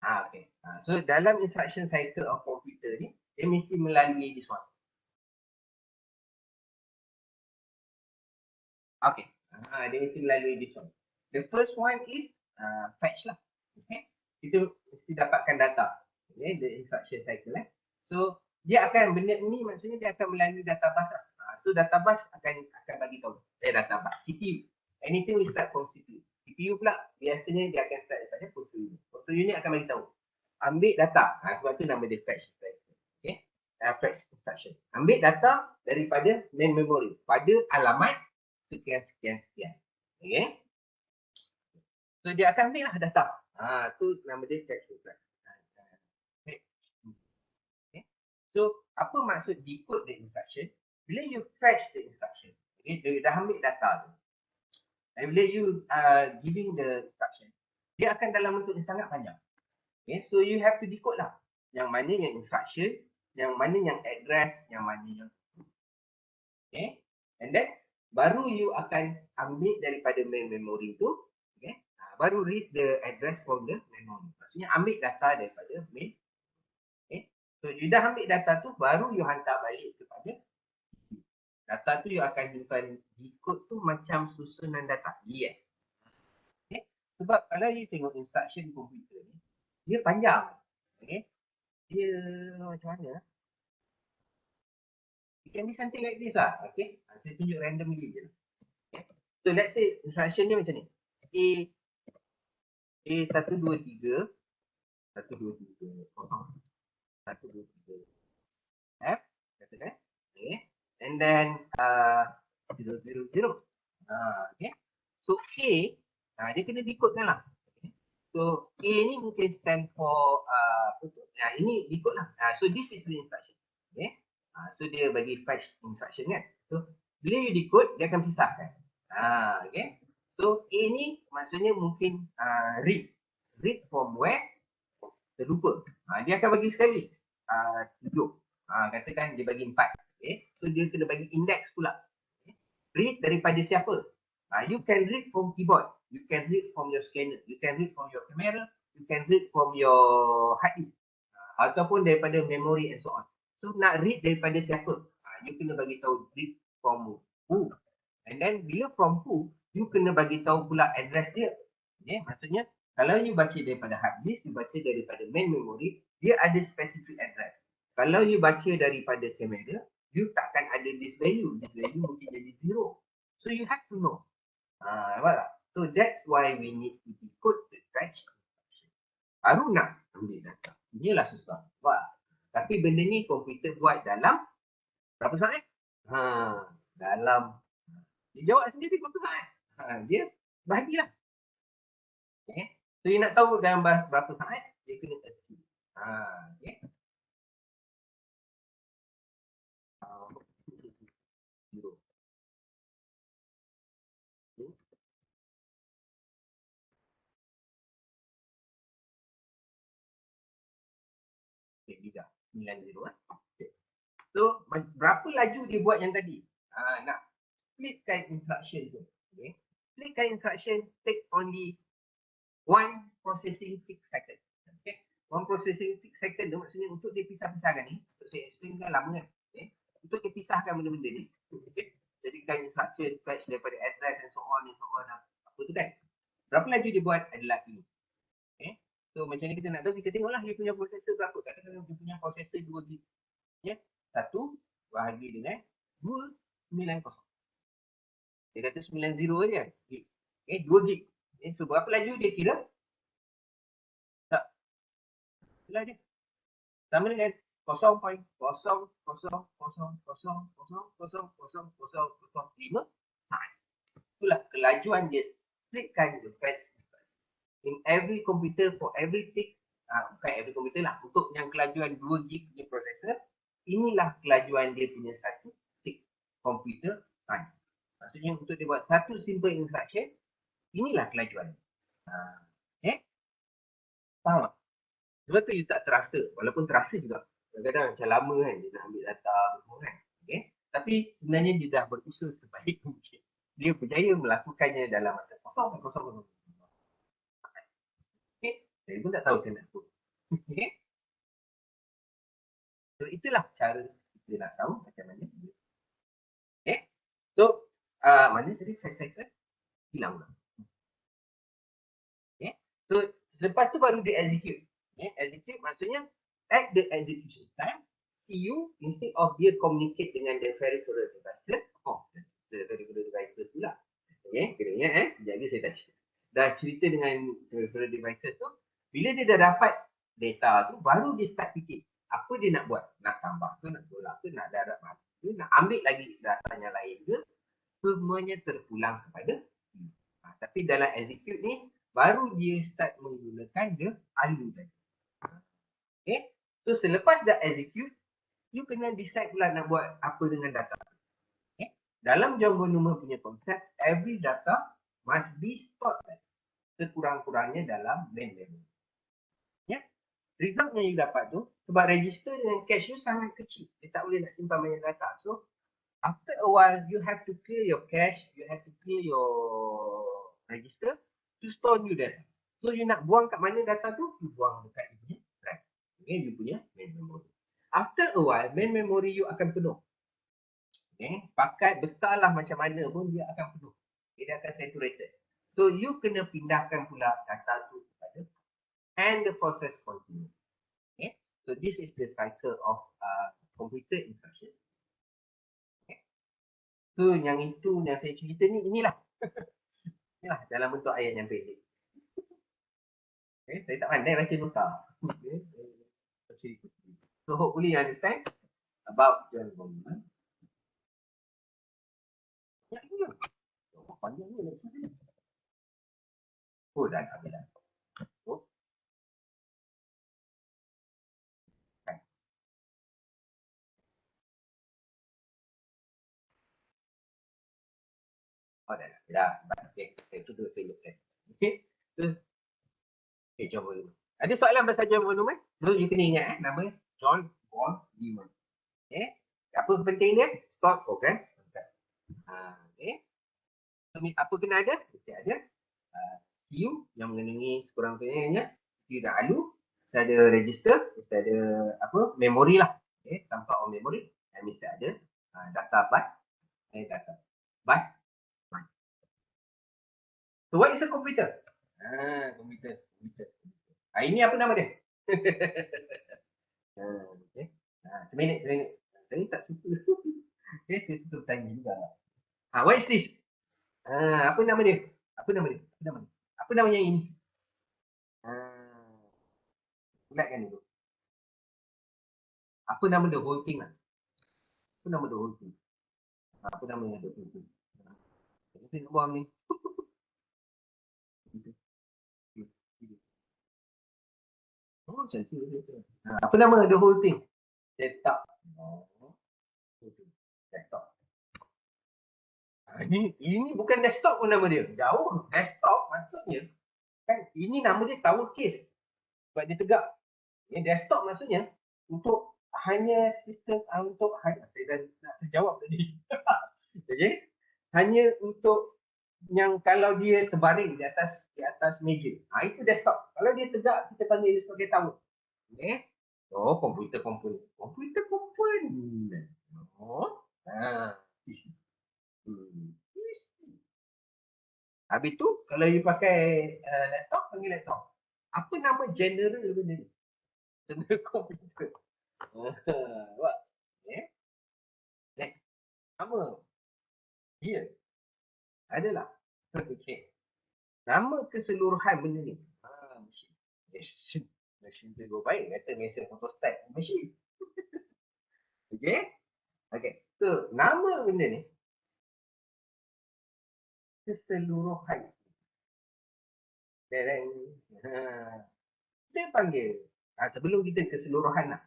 Okay. So dalam instruction cycle of computer ni, dia mesti melalui this one. Okay. Dia mesti melalui this one. The first one is fetch lah. Okay. Kita mesti dapatkan data. Okay, the instruction cycle So dia akan benda ni maksudnya dia akan melalui database lah. So database akan bagi tahu. Database CPU. Anything we start from CPU. CPU pula biasanya dia akan start daripada control unit. Control unit akan bagi tahu. Ambil data. Sebab tu nama dia fetch. Okay. Fetch instruction. Ambil data daripada main memory pada alamat sekian. Okay. So dia akan ambil lah data. Tu nama dia fetch instruction. Okay. So apa maksud decode the instruction? Bila you fetch the instruction, okay, dia dah ambil data tu. Dan bila you giving the instruction, dia akan dalam bentuk yang sangat panjang. Okay, so you have to decode lah. Yang mana yang instruction, yang mana yang address, yang mana yang okay. And then baru you akan ambil daripada main memory tu, okay. Baru read the address from the memory. Maksudnya ambil data daripada main. Okay. So you dah ambil data tu, baru you hantar balik kepada data tu you akan simpan decode tu macam susunan data. Yes. Okay. Sebab kalau you tengok instruction komputer ni, dia panjang. Okay. Dia macam mana? It can be something like this lah. Okay. Saya tunjuk randomly je. Okay. So let's say instruction ni macam ni. A1, 2, 3. 1, 2, 3. 1, 2, 3. F. Katakan. Okay. And then 0, 0, 0. Okay. So A, dia kena decode kan lah. Okay. So A ni mungkin stand for apa tu? Ini ikutlah. So this is the instruction. Okay. So dia bagi fetch instruction kan. So bila you decode dia akan pisahkan. Okay. So A ni maksudnya mungkin read. Read from where? Terlupa. Dia akan bagi sekali. 7. Katakan dia bagi 4. Okay. So dia kena bagi index pula. Okay. Read daripada siapa? You can read from keyboard. You can read from your scanner. You can read from your camera. You can read from your hard disk. Ataupun daripada memory and so on. So nak read daripada siapa? You kena bagi tahu read from who. And then bila from who, you kena bagi tahu pula address dia. Okay, maksudnya kalau you baca daripada hard disk, you baca daripada main memory, dia ada specific address. Kalau you baca daripada kamera, you takkan ada this value. This value mungkin jadi 0. So you have to know. So that's why we need to decode the fetch instruction. Baru nak ambil data. Inilah susah. Tapi benda ni komputer buat dalam berapa saat? Dalam dia jawab sendiri berapa saat? Dia bahagilah. Okay. So you nak tahu dalam berapa saat, dia kena achieve. Okay. Juga 90 okay. So berapa laju dia buat yang tadi? Nak splitkan instruction tu. Okay. Splitkan instruction take only one processing 6 second. Okay. One processing 6 second tu maksudnya untuk dia pisah-pisahkan ni. Untuk saya explain kan lama kan. Okay. Untuk dia pisahkan benda-benda ni. Okay. Jadikan instruction fetch daripada address and so on and so on. Apa tu kan. Berapa laju dia buat adalah ini. Okay. So macam ni kita nak tahu, kita tengoklah dia punya prosesor berapa. Katakan dia punya prosesor 2 GB. Ya. 1 bahagi dengan 290. Dia kata 90 aja. Okay, 2 GB. Okay, so berapa laju dia kira? Tak. Itulah dia. Sama dengan 0.00000000005. Itulah kelajuan dia. Splitkan the fetch. In every computer, for every tick, bukan every computer lah, untuk yang kelajuan 2 GB punya processor, inilah kelajuan dia punya satu tick computer time. Maksudnya untuk dia buat satu simple instruction, inilah kelajuan. Okay? Faham tak? Sebab tu you tak terasa, walaupun terasa juga. Kadang-kadang macam lama kan, dia nak ambil data semua kan. Okay? Tapi sebenarnya dia dah berusaha sebaik mungkin. Dia berjaya melakukannya dalam masa kosong. Okay? Saya pun tak tahu saya nak pun. Okay? So itulah cara kita nak tahu macam mana. Okay? So, mana tadi saya hilang lah. Okay? So, lepas tu baru dia execute. Okay? Execute maksudnya at the execution time, CPU instead of dia communicate dengan the peripheral devices, the peripheral devices tu lah. Okay? Kena ingat sekejap lagi saya dah cerita dengan peripheral devices tu, bila dia dah dapat data tu, baru dia start fikir apa dia nak buat, nak tambah ke, nak tolak ke, nak darat mati ke, nak ambil lagi data yang lain ke, semuanya terpulang kepada tapi dalam execute ni baru dia start menggunakan the ALU tadi. Okay, so selepas dah execute, you kena decide pula nak buat apa dengan data. Okay, dalam Django Numa punya konsep, every data must be stored sekurang-kurangnya dalam main memory. Ya, result yang you dapat tu, sebab register dengan cache you sangat kecil, dia tak boleh nak simpan banyak data. So after a while, you have to clear your cache, you have to clear your register to store new data. So you nak buang kat mana data tu? You buang dekat you punya drive. Okay, you punya main memory. After a while, main memory you akan penuh. Okay, pakat besarlah macam mana pun dia akan penuh. Dia akan saturated. So you kena pindahkan pula data tu kepada and the process continue. Okay, so this is the cycle of computer instruction. So yang itu yang saya cerita ni inilah. Inilah dalam bentuk ayat yang pendek. Okay, saya tak pandai baca nota. Okay. So hopefully you understand about Django. Ya, panjang ni. Oh, dah habis dah. Ya, okay. Itu tu saya look at. Okay. So, okay, John Von Neumann. Ada soalan pasal John Von Neumann? So, you kena ingat nama John Von Neumann. Okay. Apa penting dia? Stop program. Okay. So, apa kena ada? Mesti ada CPU yang mengenai sekurang-kurangnya CPU dan ALU. Mesti ada register, mesti ada apa? Memori lah. Okay. Tanpa on memory. Dan mesti ada data bus. Data bus. So, what is a computer? Komputer. Ini apa nama dia? Okay. Seminit. Saya tak suka. Okay, saya suka bertanya juga. What is this? Apa nama dia? Apa nama yang ini? Ingatkan dulu. Apa nama the whole thing lah? Apa nama the whole thing? Apa nama yang the whole thing? Saya nak buang ni. Oh, cantik. Apa nama the whole thing? Desktop. Desktop. Ini bukan desktop pun nama dia. Jauh. Desktop maksudnya kan ini nama dia tower case. Sebab dia tegak. Ini desktop maksudnya untuk hanya sistem untuk saya dah nak terjawab tadi. Okay? Hanya untuk yang kalau dia terbaring di atas meja. Itu desktop. Kalau dia tegak kita panggil dia sebagai tower. Okay? Oh, komputer komponen. Oh. Habis tu kalau you pakai laptop, panggil laptop. Apa nama general benda ni? General komputer. Buat. Next. Nama. Ya. Adalah. Okay. Nama keseluruhan benda ni. Mesin. Mesin tu baik. Kata mesin photostat. Mesin. Okay. So, nama benda ni. Keseluruhan. Kita panggil. Sebelum kita keseluruhan lah.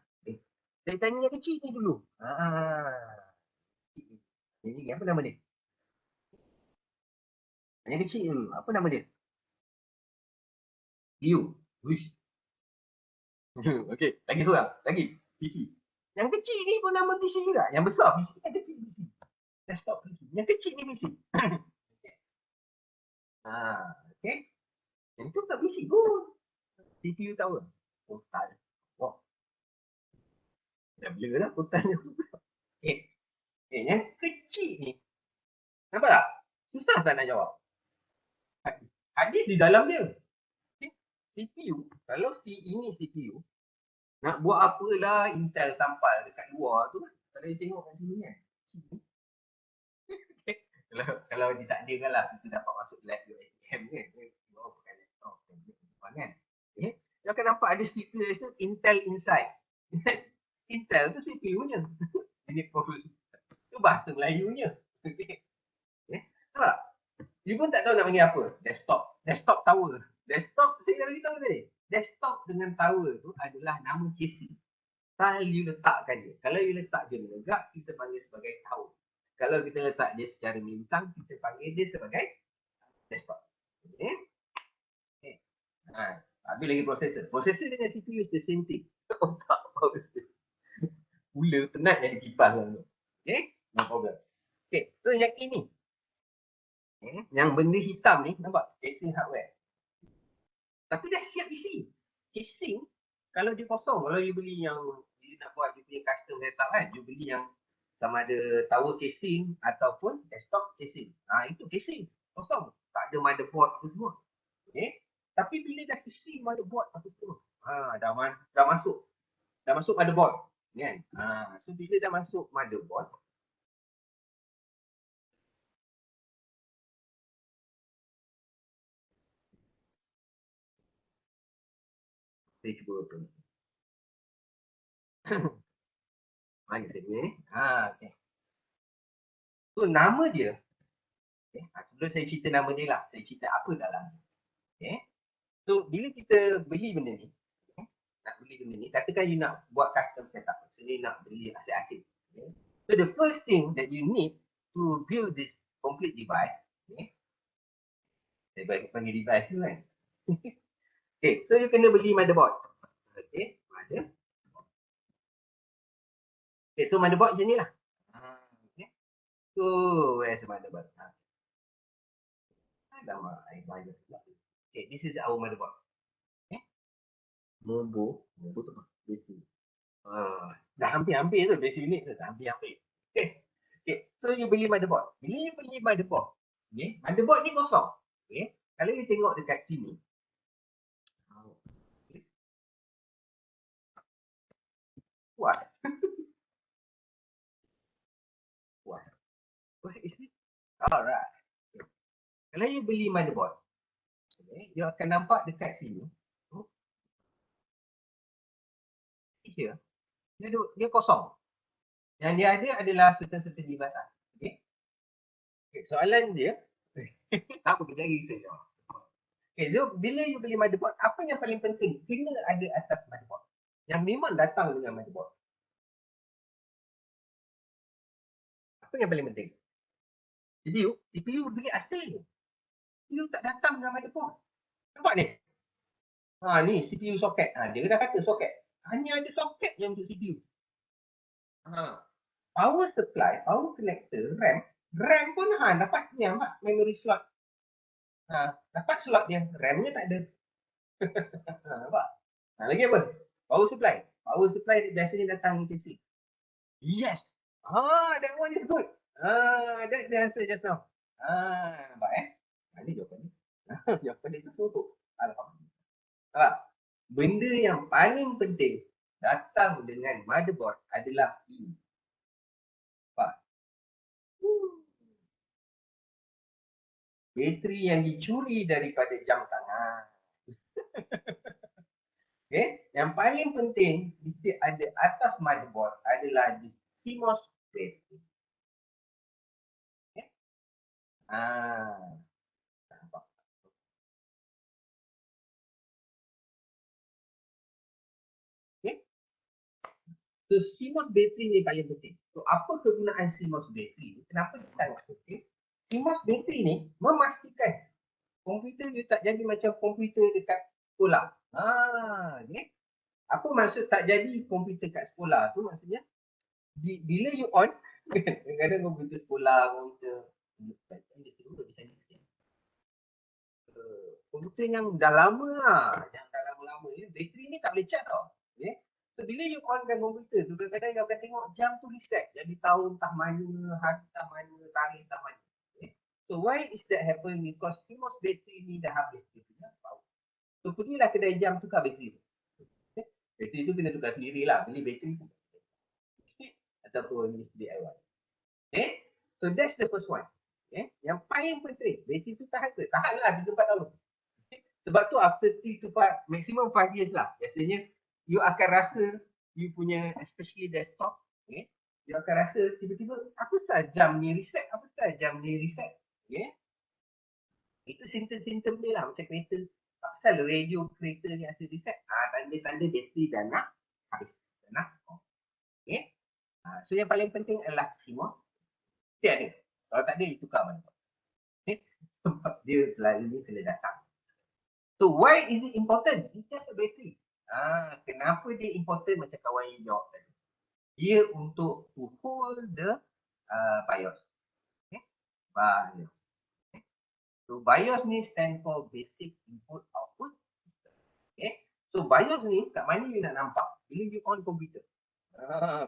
Saya tanya yang kecil ni dulu. Ini apa nama dia? Yang kecil dulu. Apa nama dia? You. Wish. Okay. Lagi seorang. Lagi. PC. Yang kecil ni pun nama PC juga. Yang besar PC. Yang kecil PC. Desktop PC. Yang kecil ni PC. Okay. Yang tu tak PC pun. CPU tahu. Total. Wow. Dah bila dah totalnya. Okay. Yang kecil ni. Nampak tak? Susah tak nak jawab? Hadis di dalam dia. CPU. Kalau ini CPU. Nak buat apalah Intel tampal dekat luar tu. Kalau dia tengok kat sini kan. Kalau dia tak ada kan lah. Kita dapat masuk lab USM kan. Bawa pakai laptop. Kan. Dia akan nampak ada stiker tu Intel Inside. Intel tu CPU-nya. Ini profesor. Tu bahasa Melayunya. Tak? Dia pun tak tahu nak panggil apa. Desktop tower. Desktop, saya dah beritahu tadi. Desktop dengan tower tu adalah nama casing. Style you letakkan dia. Kalau you letak dia menegak, kita panggil sebagai tower. Kalau kita letak dia secara melintang, kita panggil dia sebagai desktop. Okay? Habis lagi prosesor. Prosesor dengan CPU is the same thing. Otak power. Pula penat jadi kipas lah. Okay? No problem. Okay, so yang ini. Yang benda hitam ni, nampak? Casing hardware. Tapi dah siap isi. Casing, kalau dia kosong, kalau you beli yang, you nak buat you punya custom setup kan, you beli yang sama ada tower casing ataupun desktop casing. Itu casing. Kosong. Tak ada motherboard apa semua. Okay? Tapi bila dah isi motherboard apa semua, dah masuk. Dah masuk motherboard. Kan? So bila dah masuk motherboard, saya cuba open. Mana saya punya ni? Okay. So nama dia, sebelum saya cerita nama dia lah, saya cerita apa dalam. Okay. So bila kita beli benda ni, nak beli benda ni, katakan you nak buat custom setup. So you nak beli asyik-asyik. Okay. So the first thing that you need to build this complete device, Saya panggil device tu kan. Okay, so you kena beli motherboard. Okay, ada. Okay, so motherboard macam ni lah. Okay. So, where's the motherboard? Alamak, I bayar pula. Okay, this is our motherboard. Okay. Mobo tu apa? Basic. Dah hampir-hampir tu, basic unit tu. Dah hampir-hampir. Okay. Okay, so you beli motherboard. Bila you beli motherboard, okay, motherboard ni kosong. Okay. Kalau you tengok dekat sini, what? What? What is it? Alright. Okay. Kalau you beli motherboard, okay, you akan nampak dekat sini. Here, dia kosong. Yang dia ada adalah certain device. Okay. Okay, soalan dia, tak apa, kita lagi kita jawab. Okay, so bila you beli motherboard, apa yang paling penting? Kena ada atas motherboard. Yang memang datang dengan motherboard. Apa yang paling penting? CPU beli asing. CPU tak datang dengan motherboard. Nampak ni? Ni CPU socket. Dia dah kata socket. Hanya ada socket yang untuk CPU. Power supply, power connector, RAM pun dapat ni nampak memory slot. Dapat slot dia, RAM-nya tak ada. Nampak? Lagi apa? Power supply. Power supply biasanya datang PC. Yes. That one is good. That's the answer just now. Nampak Ini jawapan ni. Jawapan dia tu. Alhamdulillah. Benda yang paling penting datang dengan motherboard adalah ini. Bateri yang dicuri daripada jam tangan. Okay, yang paling penting kita ada atas motherboard adalah di CMOS battery. Okay. Okay. So CMOS battery ni paling penting. So apa kegunaan CMOS battery? Kenapa kita sangat penting? CMOS battery ni memastikan komputer you tak jadi macam komputer dekat sekolah. Okay. Apa maksud tak jadi komputer kat sekolah tu? Maksudnya bila you on, kadang-kadang komputer sekolah, komputer yang dah lama yang dah lama-lama ni, bateri ni tak boleh charge tau. Okay. So bila you on kan komputer tu, kadang-kadang you akan tengok jam tu reset. Jadi tahun tak mana, hari tak mana, tarikh tak mana. Okay. So why is that happen? Because CMOS bateri ni dah habis. So pergilah kedai jam tukar bateri tu. Okay. Bateri tu kena tukar sendiri lah. Beli bateri tu. Okay. Ataupun DIY. Okay. So that's the first one. Okay. Yang paling penting, bateri tu tahan ke? Tahan lah 3-4 tahun. Okay. Sebab tu after 3 to 5, maximum 5 years lah. Biasanya you akan rasa you punya, especially desktop, okay, you akan rasa tiba-tiba, apa sah jam ni reset? Apa sah jam ni reset? Okay. Itu simptom-simptom dia lah. Macam kereta, pasal radio kereta ni rasa reset, tanda-tanda bateri dah nak habis. Dah nak. Okay. So yang paling penting adalah CMOS. Dia ada. Kalau tak ada, dia tukar mana. Okay. Sebab dia selalu ni kena datang. So why is it important? It's just a battery. Kenapa dia important macam kawan yang jawab tadi? Dia untuk to hold the BIOS. Okay. BIOS. Okay. So BIOS ni stand for basic input output. Okay. So BIOS ni kat mana you nak nampak? Bila you on komputer.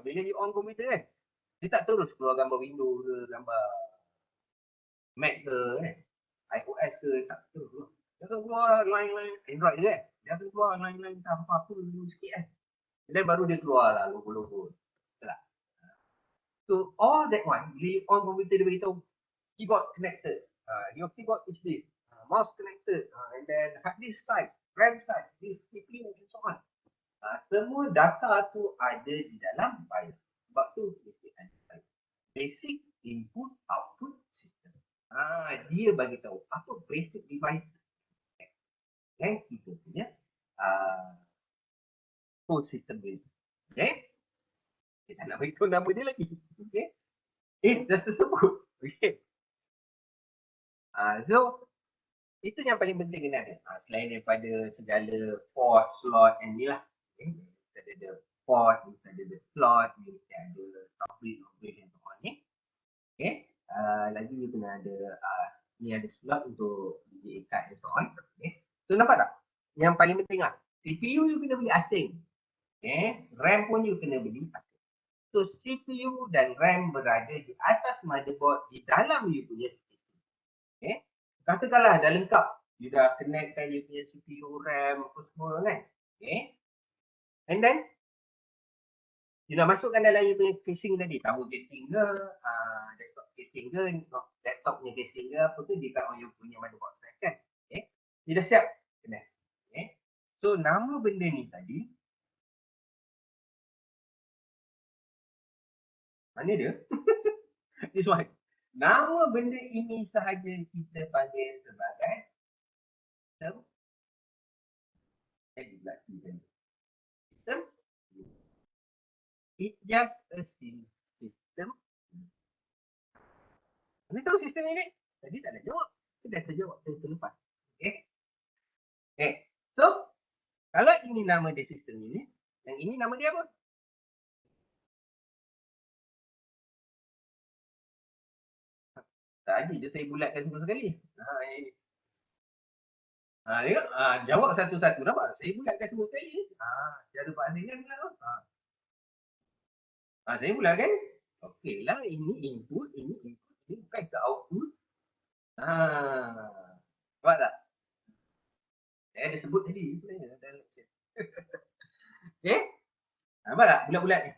Bila you on komputer kan, dia tak terus keluar gambar Windows ke, gambar Mac ke, iOS ke, tak terus. Dia akan keluar line-line Android je kan. Dia akan keluar line-line apa-apa dulu sikit kan. Dan baru dia keluar lah logo-logo. Betul. So all that one, bila you on komputer dia beritahu keyboard connected. Your keyboard is this. Mouse connected. And then hard disk size, RAM size, this CPU and so on. Semua data tu ada di dalam BIOS. Sebab tu basic input output system. Dia bagi tahu apa basic device yang kita punya whole system dia. Okay? Kita nak beritahu nama dia lagi. Okay? Dah tersebut. Okay. So Itu yang paling penting kena ada. Selain daripada segala port, slot and ni lah. Okay. Kita ada port, kita ada slot, kita ada public operation semua ni. Okay. Lagi you kena ada ni ada slot untuk DJ card and so on. Okay. So nampak tak? Yang paling penting lah. CPU you kena beli asing. Okay. RAM pun you kena beli asing. So CPU dan RAM berada di atas motherboard di dalam you punya CPU. Okay. Katakanlah dah lengkap. You dah connectkan you punya CPU, RAM apa semua kan. Okay. And then you dah masukkan dalam you punya casing tadi. Tahu casing ke, desktop casing ke, laptop punya casing ke, apa tu dekat you punya motherboard kan. Okay. You dah siap. Kena. Okay. So nama benda ni tadi. Mana dia? This one. Nama benda ini sahaja kita panggil sebagai sistem. Sistem. It's just a system. Anda tahu sistem ini? Tadi tak ada jawab. Kita dah jawab terlepas. Okay. Okay. So, kalau ini nama dia sistem ini, yang ini nama dia apa? Tadi je saya bulatkan semua sekali. Ini. Tengok. Jawab satu-satu. Nampak? Saya bulatkan semua sekali. Cara pastikan kan? Saya bulatkan. Okey lah. Ini input. Ini input. Ini bukan ke output. Nampak tak? Saya ada sebut tadi. Okay. Nampak tak? Bulat-bulat ni.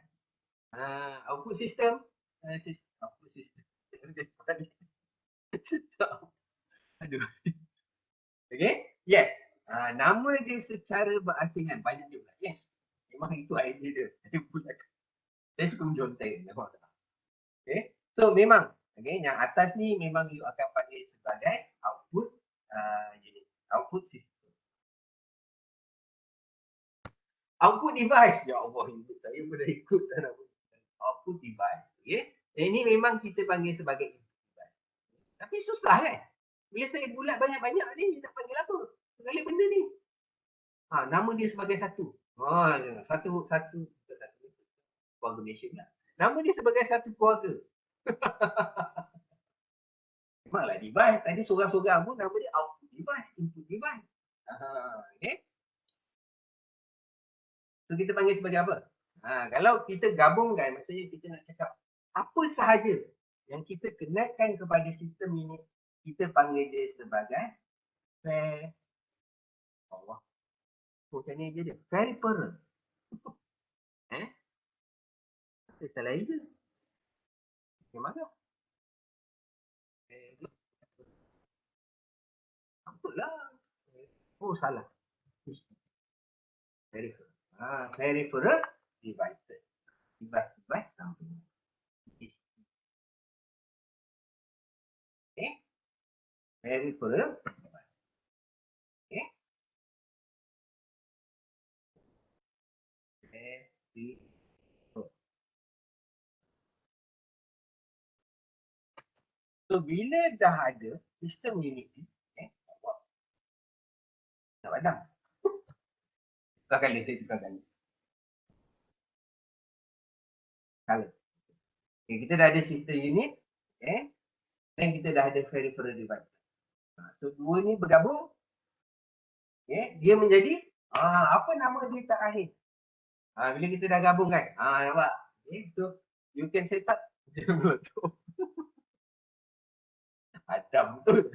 Output system. Output system. Aduh. Okay. Yes. Nama dia secara berasingan. Banyak dia bulat. Yes. Memang itu idea dia. Dia bulat. Saya suka menjontai. Okay. So memang. Okay. Yang atas ni memang you akan panggil sebagai output unit. Output system. Output device. Ya Allah. Saya pun dah ikut. Output device. Okay. Ini memang kita panggil sebagai input device. Tapi susah kan? Bila saya bulat banyak-banyak ni, kita panggil apa? Segala benda ni. Nama dia sebagai satu. Satu combination lah. Nama dia sebagai satu keluarga. Memanglah device. Tadi seorang-seorang pun nama dia output device, input device. Okay. So kita panggil sebagai apa? Kalau kita gabungkan, maksudnya kita nak cakap apa sahaja yang kita kenakan kepada sistem ini, kita panggil dia sebagai Allah. Macam ni je dia. Peripheral. Salah je. Macam mana? Betul lah. Oh, salah. Peripheral. Peripheral devices. Device something. Okay. Peripheral. Okay. So, bila dah ada sistem Unity, tak padam. Tukar kali, saya tukar kali. Color. Okay, kita dah ada sistem unit, dan kita dah ada peripheral device. So, dua ni bergabung, dia menjadi, apa nama dia tak akhir? Bila kita dah gabungkan, nampak? So, you can set up. Adam betul.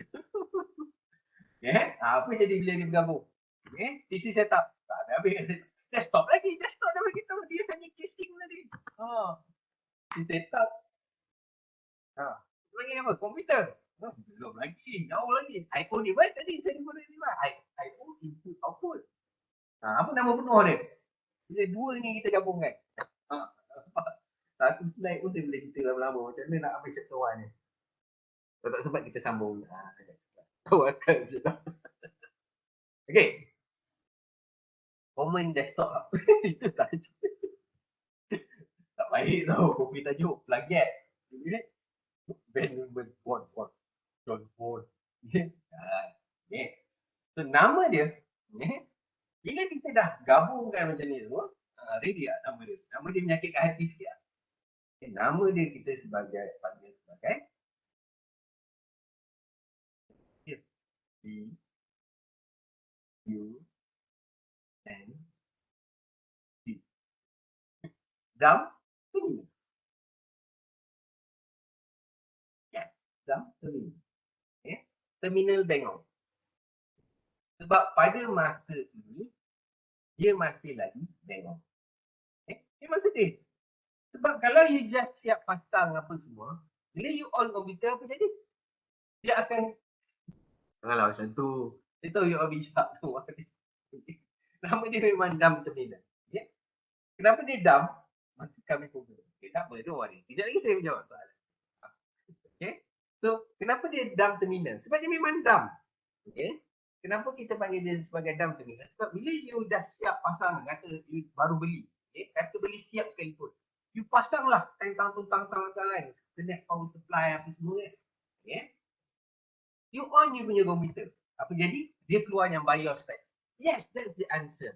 Apa jadi bila dia bergabung? PC setup. Tak ada habis. Desktop lagi. Desktop dah bagi tahu dia hanya casing tadi. PC setup. Lagi apa? Komputer. Belum lagi. Jauh lagi. iPhone device tadi. Saya guna device. iPhone input output. Apa nama penuh dia? Bila dua ni kita gabungkan. Satu slide pun saya boleh cerita lama-lama. Macam mana nak ambil chapter 1 ni. Kalau tak sempat kita sambung. Tawakkal je lah. Okay. Common desktop. Itu tak baik tau. Kopi tajuk. Plagiat. Ben John Paul. Okay. So nama dia, okay, bila kita dah gabungkan macam ni semua, ready tak nama dia? Nama dia menyakitkan hati sikit. Okay, nama dia kita panggil sebagai D, U, N, D. Dam terminal. Yes, dam terminal. Okay. Terminal bengong. Sebab pada masa ini, dia masih lagi bengong. Okay. Dia masih dia. Sebab kalau you just siap pasang apa semua, bila you on komputer apa jadi? Dia akan kalau macam tu, dia tahu you on sharp tu. Nama dia memang dam terminal. Okay. Kenapa dia dam? Masa kami program. Okay, tak apa, don't worry. Sekejap lagi saya menjawab soalan. Okay. So, kenapa dia dam terminal? Sebab dia memang dam. Okay. Kenapa kita panggil dia sebagai dam terminal? Sebab bila you dah siap pasang, kata you baru beli. Okay. Kata beli siap sekalipun. You pasanglah tang-tang kan. Connect power supply apa semua kan. Okay. You on you punya komputer. Apa jadi? Dia keluar yang BIOS tadi. Yes, that's the answer.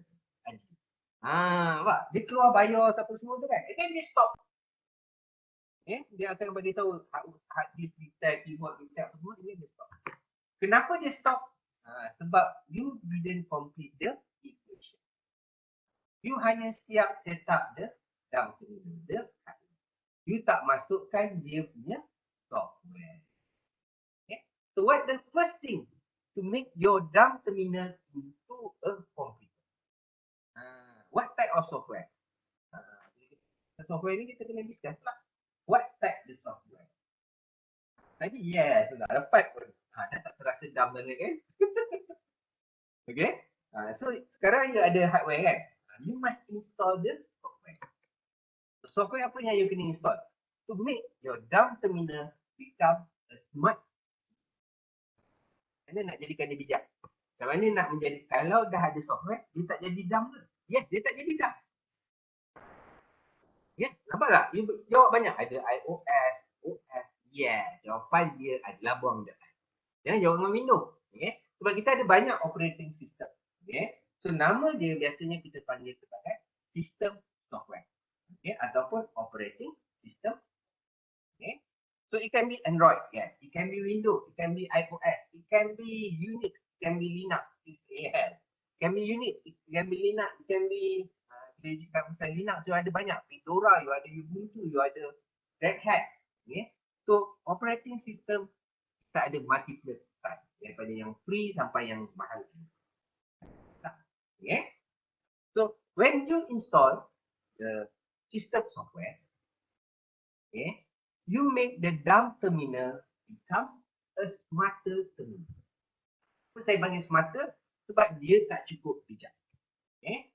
Nampak? Dia keluar BIOS apa semua tu kan. And then dia stop. Okay. Dia akan bagi tahu hard disk detect, keyboard detect apa semua. Dia stop. Kenapa dia stop? Sebab you didn't complete the equation. You hanya siap set up the dump terminal. You tak masukkan dia punya software. Okay. So what the first thing to make your dump terminal into a computer? What type of software? Software ni kita kena discuss lah. What type the software? Tadi yes, sudah dapat pun. Dah tak terasa dump sangat kan? Okay. So sekarang you ada hardware kan? You must install the software. So, software apa yang you kena install? To make your dump terminal become a smart. Mana nak jadikan dia bijak? Macam mana nak menjadi, kalau dah ada software, dia tak jadi dump ke? Yes, dia tak jadi dump. Yes, nampak tak? You jawab banyak. Ada iOS, OS. Yes, jawapan dia adalah buang dia. Jangan jawab dengan Windows. Okay? Sebab kita ada banyak operating system. Okay? So nama dia biasanya kita panggil sebagai system software. Okay? Ataupun operating system. Okay? So it can be Android, yes. It can be Windows, it can be iOS, it can be Unix, it can be Linux, it can be Unix, it can be Linux, it can be kita cakap pasal Linux, you ada banyak. Fedora, you ada Ubuntu, you ada Red Hat. Okay? So operating system kita ada multiple type, daripada yang free sampai yang mahal. Okay? So when you install the system software, okay, you make the dump terminal become a smarter terminal. Kenapa saya panggil smarter? Sebab dia tak cukup bijak. Okay.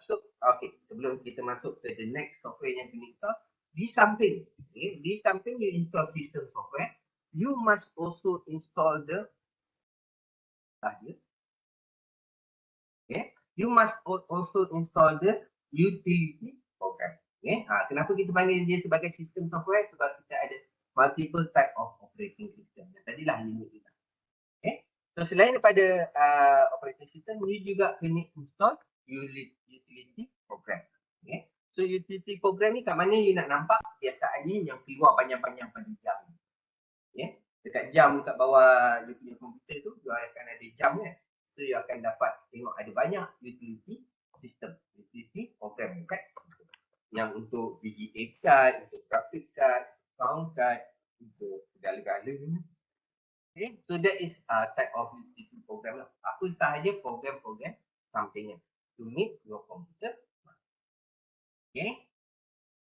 So, okay, sebelum kita masuk ke the next software yang kena install, di samping, okay, di samping you install system software, you must also install the okay, you must also install the utility program. Okay. Kenapa kita panggil dia sebagai sistem software? Sebab kita ada multiple type of operating system. Yang tadilah limit kita. Okay. So selain daripada operating system, you juga kena install utility program. Okay. So utility program ni kat mana you nak nampak biasaannya yang keluar panjang-panjang pada jam. Okay. Dekat jam kat bawah you punya komputer tu, you akan ada jam kan. So you akan dapat tengok ada banyak utility system, utility program kan. Yang untuk VGA card, untuk graphic card, sound card, untuk segala-gala ni. Okay, so that is type of utility program lah. Apa sahaja program-program sampingan to make your computer smart. Okay,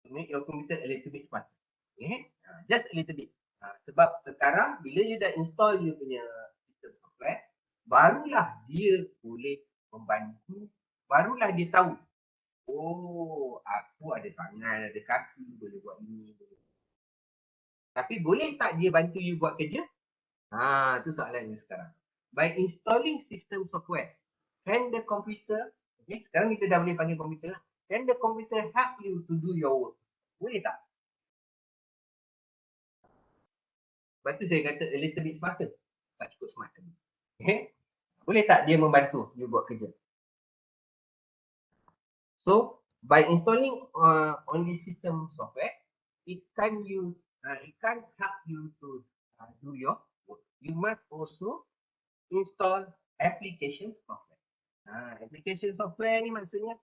to make your computer a little bit smart. Okay, just a little bit. Sebab sekarang bila you dah install you punya system software, barulah dia boleh membantu, barulah dia tahu, oh, aku ada tangan, ada kaki, boleh buat ini. Tapi boleh tak dia bantu you buat kerja? Itu soalannya sekarang. By installing system software, can the computer, okay, sekarang kita dah boleh panggil komputer, can the computer help you to do your work? Boleh tak? Lepas tu saya kata a little bit smarter. Tak cukup smarter. Okay? Boleh tak dia membantu you buat kerja? So by installing on the system software, it can help you to do your work. You must also install application software. Application software ni maksudnya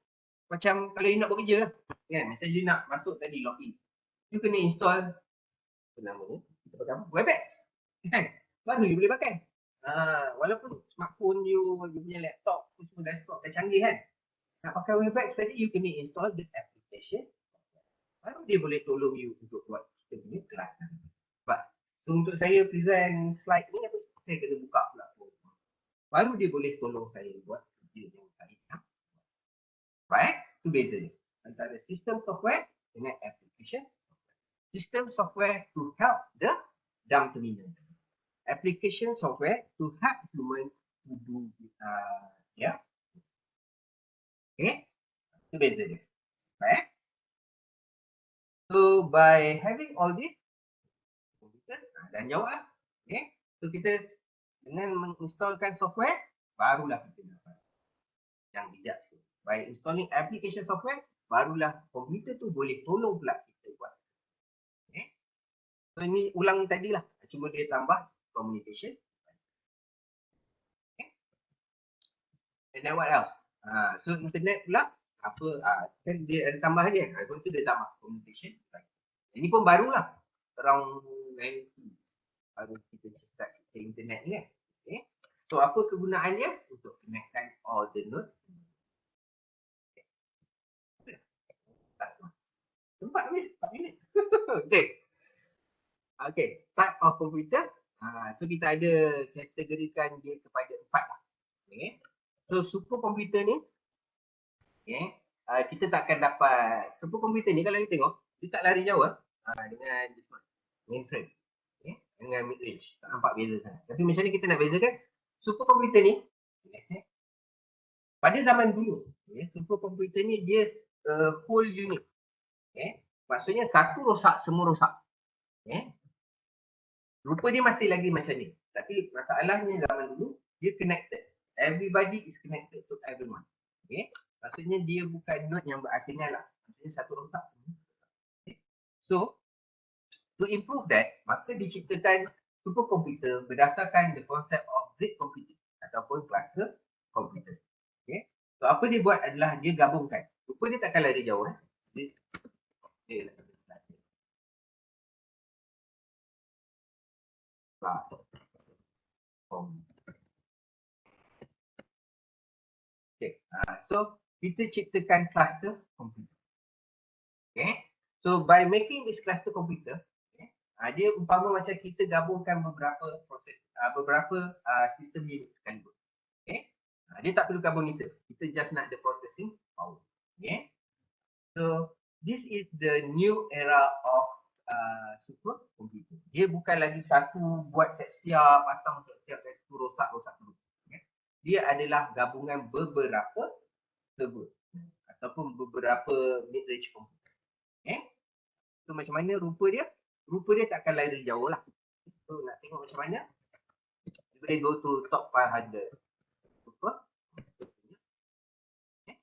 macam kalau you nak buat kerja lah. Kan? Macam you nak masuk tadi login. You kena install apa nama ni? Kita pakai apa? Webex. Kan? Baru you boleh pakai. Walaupun smartphone you punya laptop, semua desktop dah canggih kan. Nak pakai Webex tadi, you kena install the application. Baru dia boleh tolong you untuk buat kita punya kelas. So untuk saya present slide ni, saya kena buka pula. Baru dia boleh tolong saya buat kerja yang saya nak. Baik, itu beza dia. Antara sistem software dengan application. System software to help the dumb terminal. Application software to help human to do yeah. Okay, itu beza dia. Baik. So by having all this, dan jawab lah. Okay. So kita dengan menginstalkan software, barulah kita dapat yang bijak. By installing application software, barulah komputer tu boleh tolong pula kita buat. Okay. So ini ulang tadi lah. Cuma dia tambah communication. Okay. And then what else? So internet pula, apa, kan dia ada tambahan dia. Lepas tu dia tambah communication. Ini pun barulah. Around 90. Baru kita start ke internet ni kan. Okay. So apa kegunaan dia? Untuk connectkan all the nodes. Empat minit. Okay. Okay. Type of computer. So kita ada kategorikan dia kepada 4 lah. Okay. So superkomputer ni, okay, kita takkan dapat superkomputer ni kalau you tengok, dia tak lari jauh dengan mainframe. Okay. Dengan mid-range. Tak nampak beza sangat. Tapi macam ni kita nak bezakan superkomputer ni, okay, pada zaman dulu, okay, superkomputer ni dia full unit. Okay. Maksudnya satu rosak, semua rosak. Okay. Rupa dia masih lagi macam ni. Tapi masalahnya zaman dulu, dia connected. Everybody is connected to everyone. Okay. Maksudnya dia bukan node yang berasingan lah. Maksudnya satu rosak. Okay. So, to improve that, maka diciptakan superkomputer berdasarkan the concept of grid computing ataupun cluster computer. Okay. So, apa dia buat adalah dia gabungkan. Rupa dia takkan lari jauh. Dia okay. So, kita ciptakan cluster computer. Okay. So, by making this cluster computer, okay, dia umpama macam kita gabungkan beberapa proses, beberapa sistem unit sekaligus. Okay. Dia tak perlukan monitor. Kita just nak the processing power. Okay. So, this is the new era of superkomputer. Dia bukan lagi satu buat siap-siap, pasang siap-siap dan itu rosak terus. Okay. Dia adalah gabungan beberapa server ataupun beberapa mid-range komputer. Okay. So macam mana rupa dia? Rupa dia takkan lari jauh lah. So nak tengok macam mana? You boleh go to top 500. Rupa. Okay.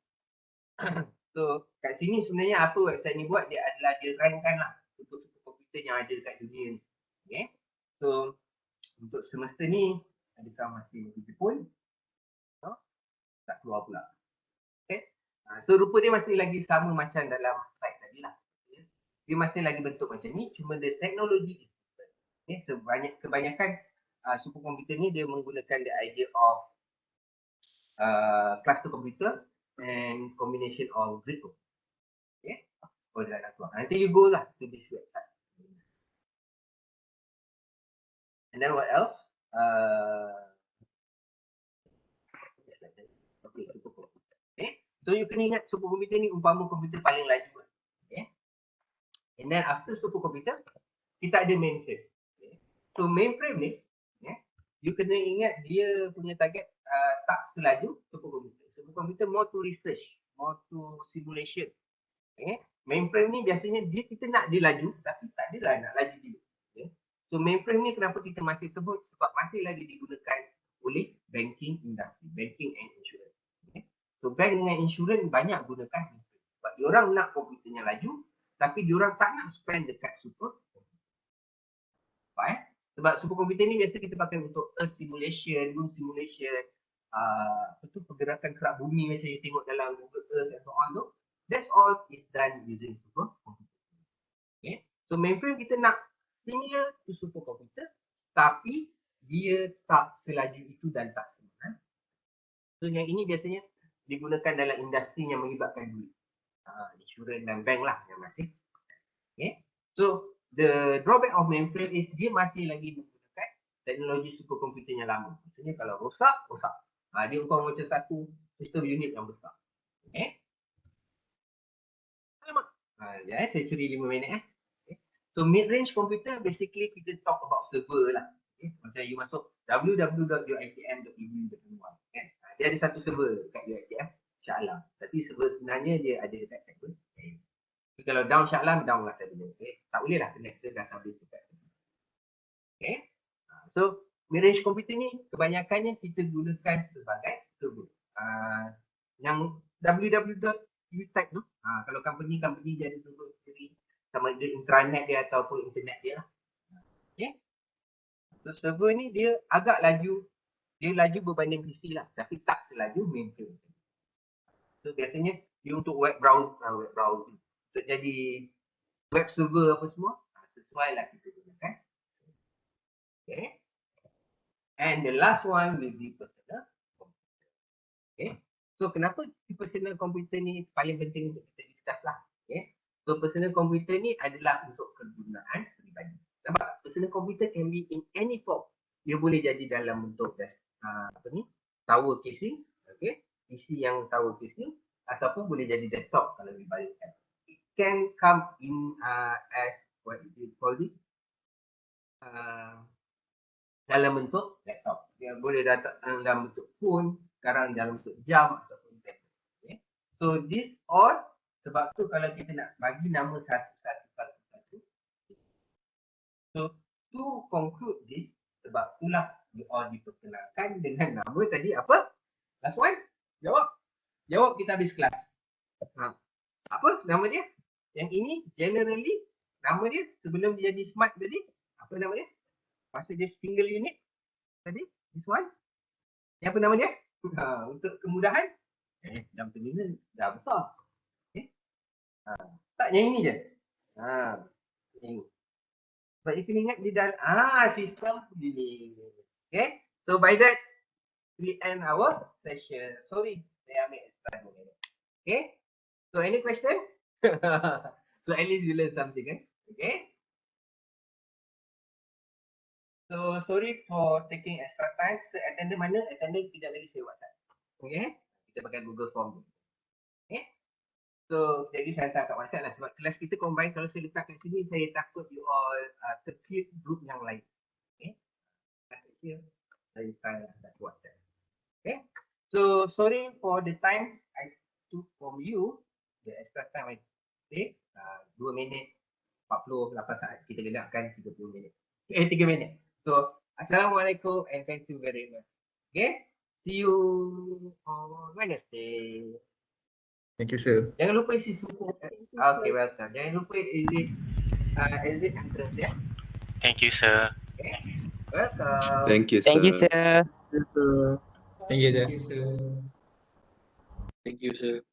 So kat sini sebenarnya apa website ni buat? Dia adalah dia rankan lah untuk superkomputer yang ada kat dunia ni. Okay. So untuk semesta ni, adakah masih pun? No? Tak keluar pula. Okay. So rupa dia masih lagi sama macam dalam slide tadi lah. Dia masih lagi bentuk macam ni, cuma the teknologi. Okay. Kebanyakan superkomputer ni dia menggunakan the idea of cluster computer and combination of grid computer. Okay. Oh, dah nak keluar. Nanti you go lah to this website. And then what else? Okay, superkomputer. Okay. So you kena ingat superkomputer ni umpama komputer paling laju. Okay. And then after superkomputer, kita ada mainframe. Okay. So mainframe ni, okay, you kena ingat dia punya target tak selaju superkomputer. Superkomputer more to research, more to simulation. Okay. Mainframe ni biasanya kita nak dia laju, tapi tak adalah nak laju dia. Okay. So mainframe ni kenapa kita masih sebut? Sebab masih lagi digunakan oleh banking industry, banking and insurance. Okay. So bank dengan insurance banyak gunakan mainframe. Sebab diorang nak komputernya laju, tapi diorang tak nak spend dekat super. Sebab superkomputer ni biasa kita pakai untuk earth simulation, moon simulation, pergerakan kerak bumi macam you tengok dalam Google Earth and so on tu. That's all is done using supercomputer. Okay. So mainframe kita nak similar to supercomputer, tapi dia tak selaju itu dan tak sempurna. So yang ini biasanya digunakan dalam industri yang melibatkan duit. Insurans dan bank lah yang masih. Okay. So the drawback of mainframe is dia masih lagi menggunakan teknologi superkomputer yang lama. Maksudnya kalau rosak. Dia umpama macam satu sistem unit yang besar. Okay. Saya curi 5 minit. Okay. So mid-range computer basically kita talk about server lah. Okay. Macam you masuk www.uitm.edu.my kan. Dia ada satu server dekat UiTM, Shah Alam. Tapi server sebenarnya dia ada dekat server. Okay. So, kalau down Shah Alam, down lah server. Okay. Tak boleh lah connect ke database dekat server. Okay. So mid-range computer ni kebanyakannya kita gunakan sebagai server. Yang www.utype tu, kalau company dia ada server sendiri, sama ada intranet dia ataupun internet dia lah. Okay. So server ni dia agak laju, dia laju berbanding PC lah, tapi tak selaju mainframe. So biasanya dia untuk web browser, untuk jadi web server apa semua, sesuai lah kita gunakan. Okay. And the last one will be personal computer. Okay. So kenapa personal computer ni paling penting untuk kita discuss lah. Okay. So personal computer ni adalah untuk kegunaan peribadi. Nampak? Personal computer can be in any form. Dia boleh jadi dalam bentuk tower casing, okay, PC yang tower casing, ataupun boleh jadi desktop kalau dibalikkan. It can come in as what is it called it? Dalam bentuk laptop. Dia boleh datang dalam bentuk phone, sekarang dalam bentuk jam ataupun tablet. Okay. So this all, sebab tu kalau kita nak bagi nama satu. So to conclude this, sebab itulah you all diperkenalkan dengan nama tadi apa? Last one? Jawab kita habis kelas. Apa nama dia? Yang ini generally nama dia sebelum dia jadi smart tadi, apa nama dia? Masa dia single unit tadi, this one. Yang apa nama dia? Untuk kemudahan, dalam terminal dah besar. Okay. Tak yang ini je. Ini. Sebab you kena ingat di dalam sistem ini. Okay. So by that we end our session. Sorry, saya ambil extra minit. Okay. So any question? So at least you learn something, kan? Okay. So sorry for taking extra time. So attendant mana? Attendant tidak lagi saya WhatsApp. Okay. Kita pakai Google Form. Okay. So jadi saya letak kat WhatsApp lah. Sebab kelas kita combine. Kalau saya letak kat sini, saya takut you all tercreate group yang lain. Okay. Saya try lah kat WhatsApp. Okay. So sorry for the time I took from you. The extra time I take. 2 minit 48 saat. Kita genapkan 30 minit. 3 minit. So, Assalamualaikum and thank you very much. Okay? See you on Wednesday. Thank you, sir. Jangan lupa isi suku. Okay, welcome. Jangan lupa exit entrance ya. Thank you, sir. Okay. Welcome. Thank you, sir. Thank you, sir. Thank you, sir. Thank you, sir.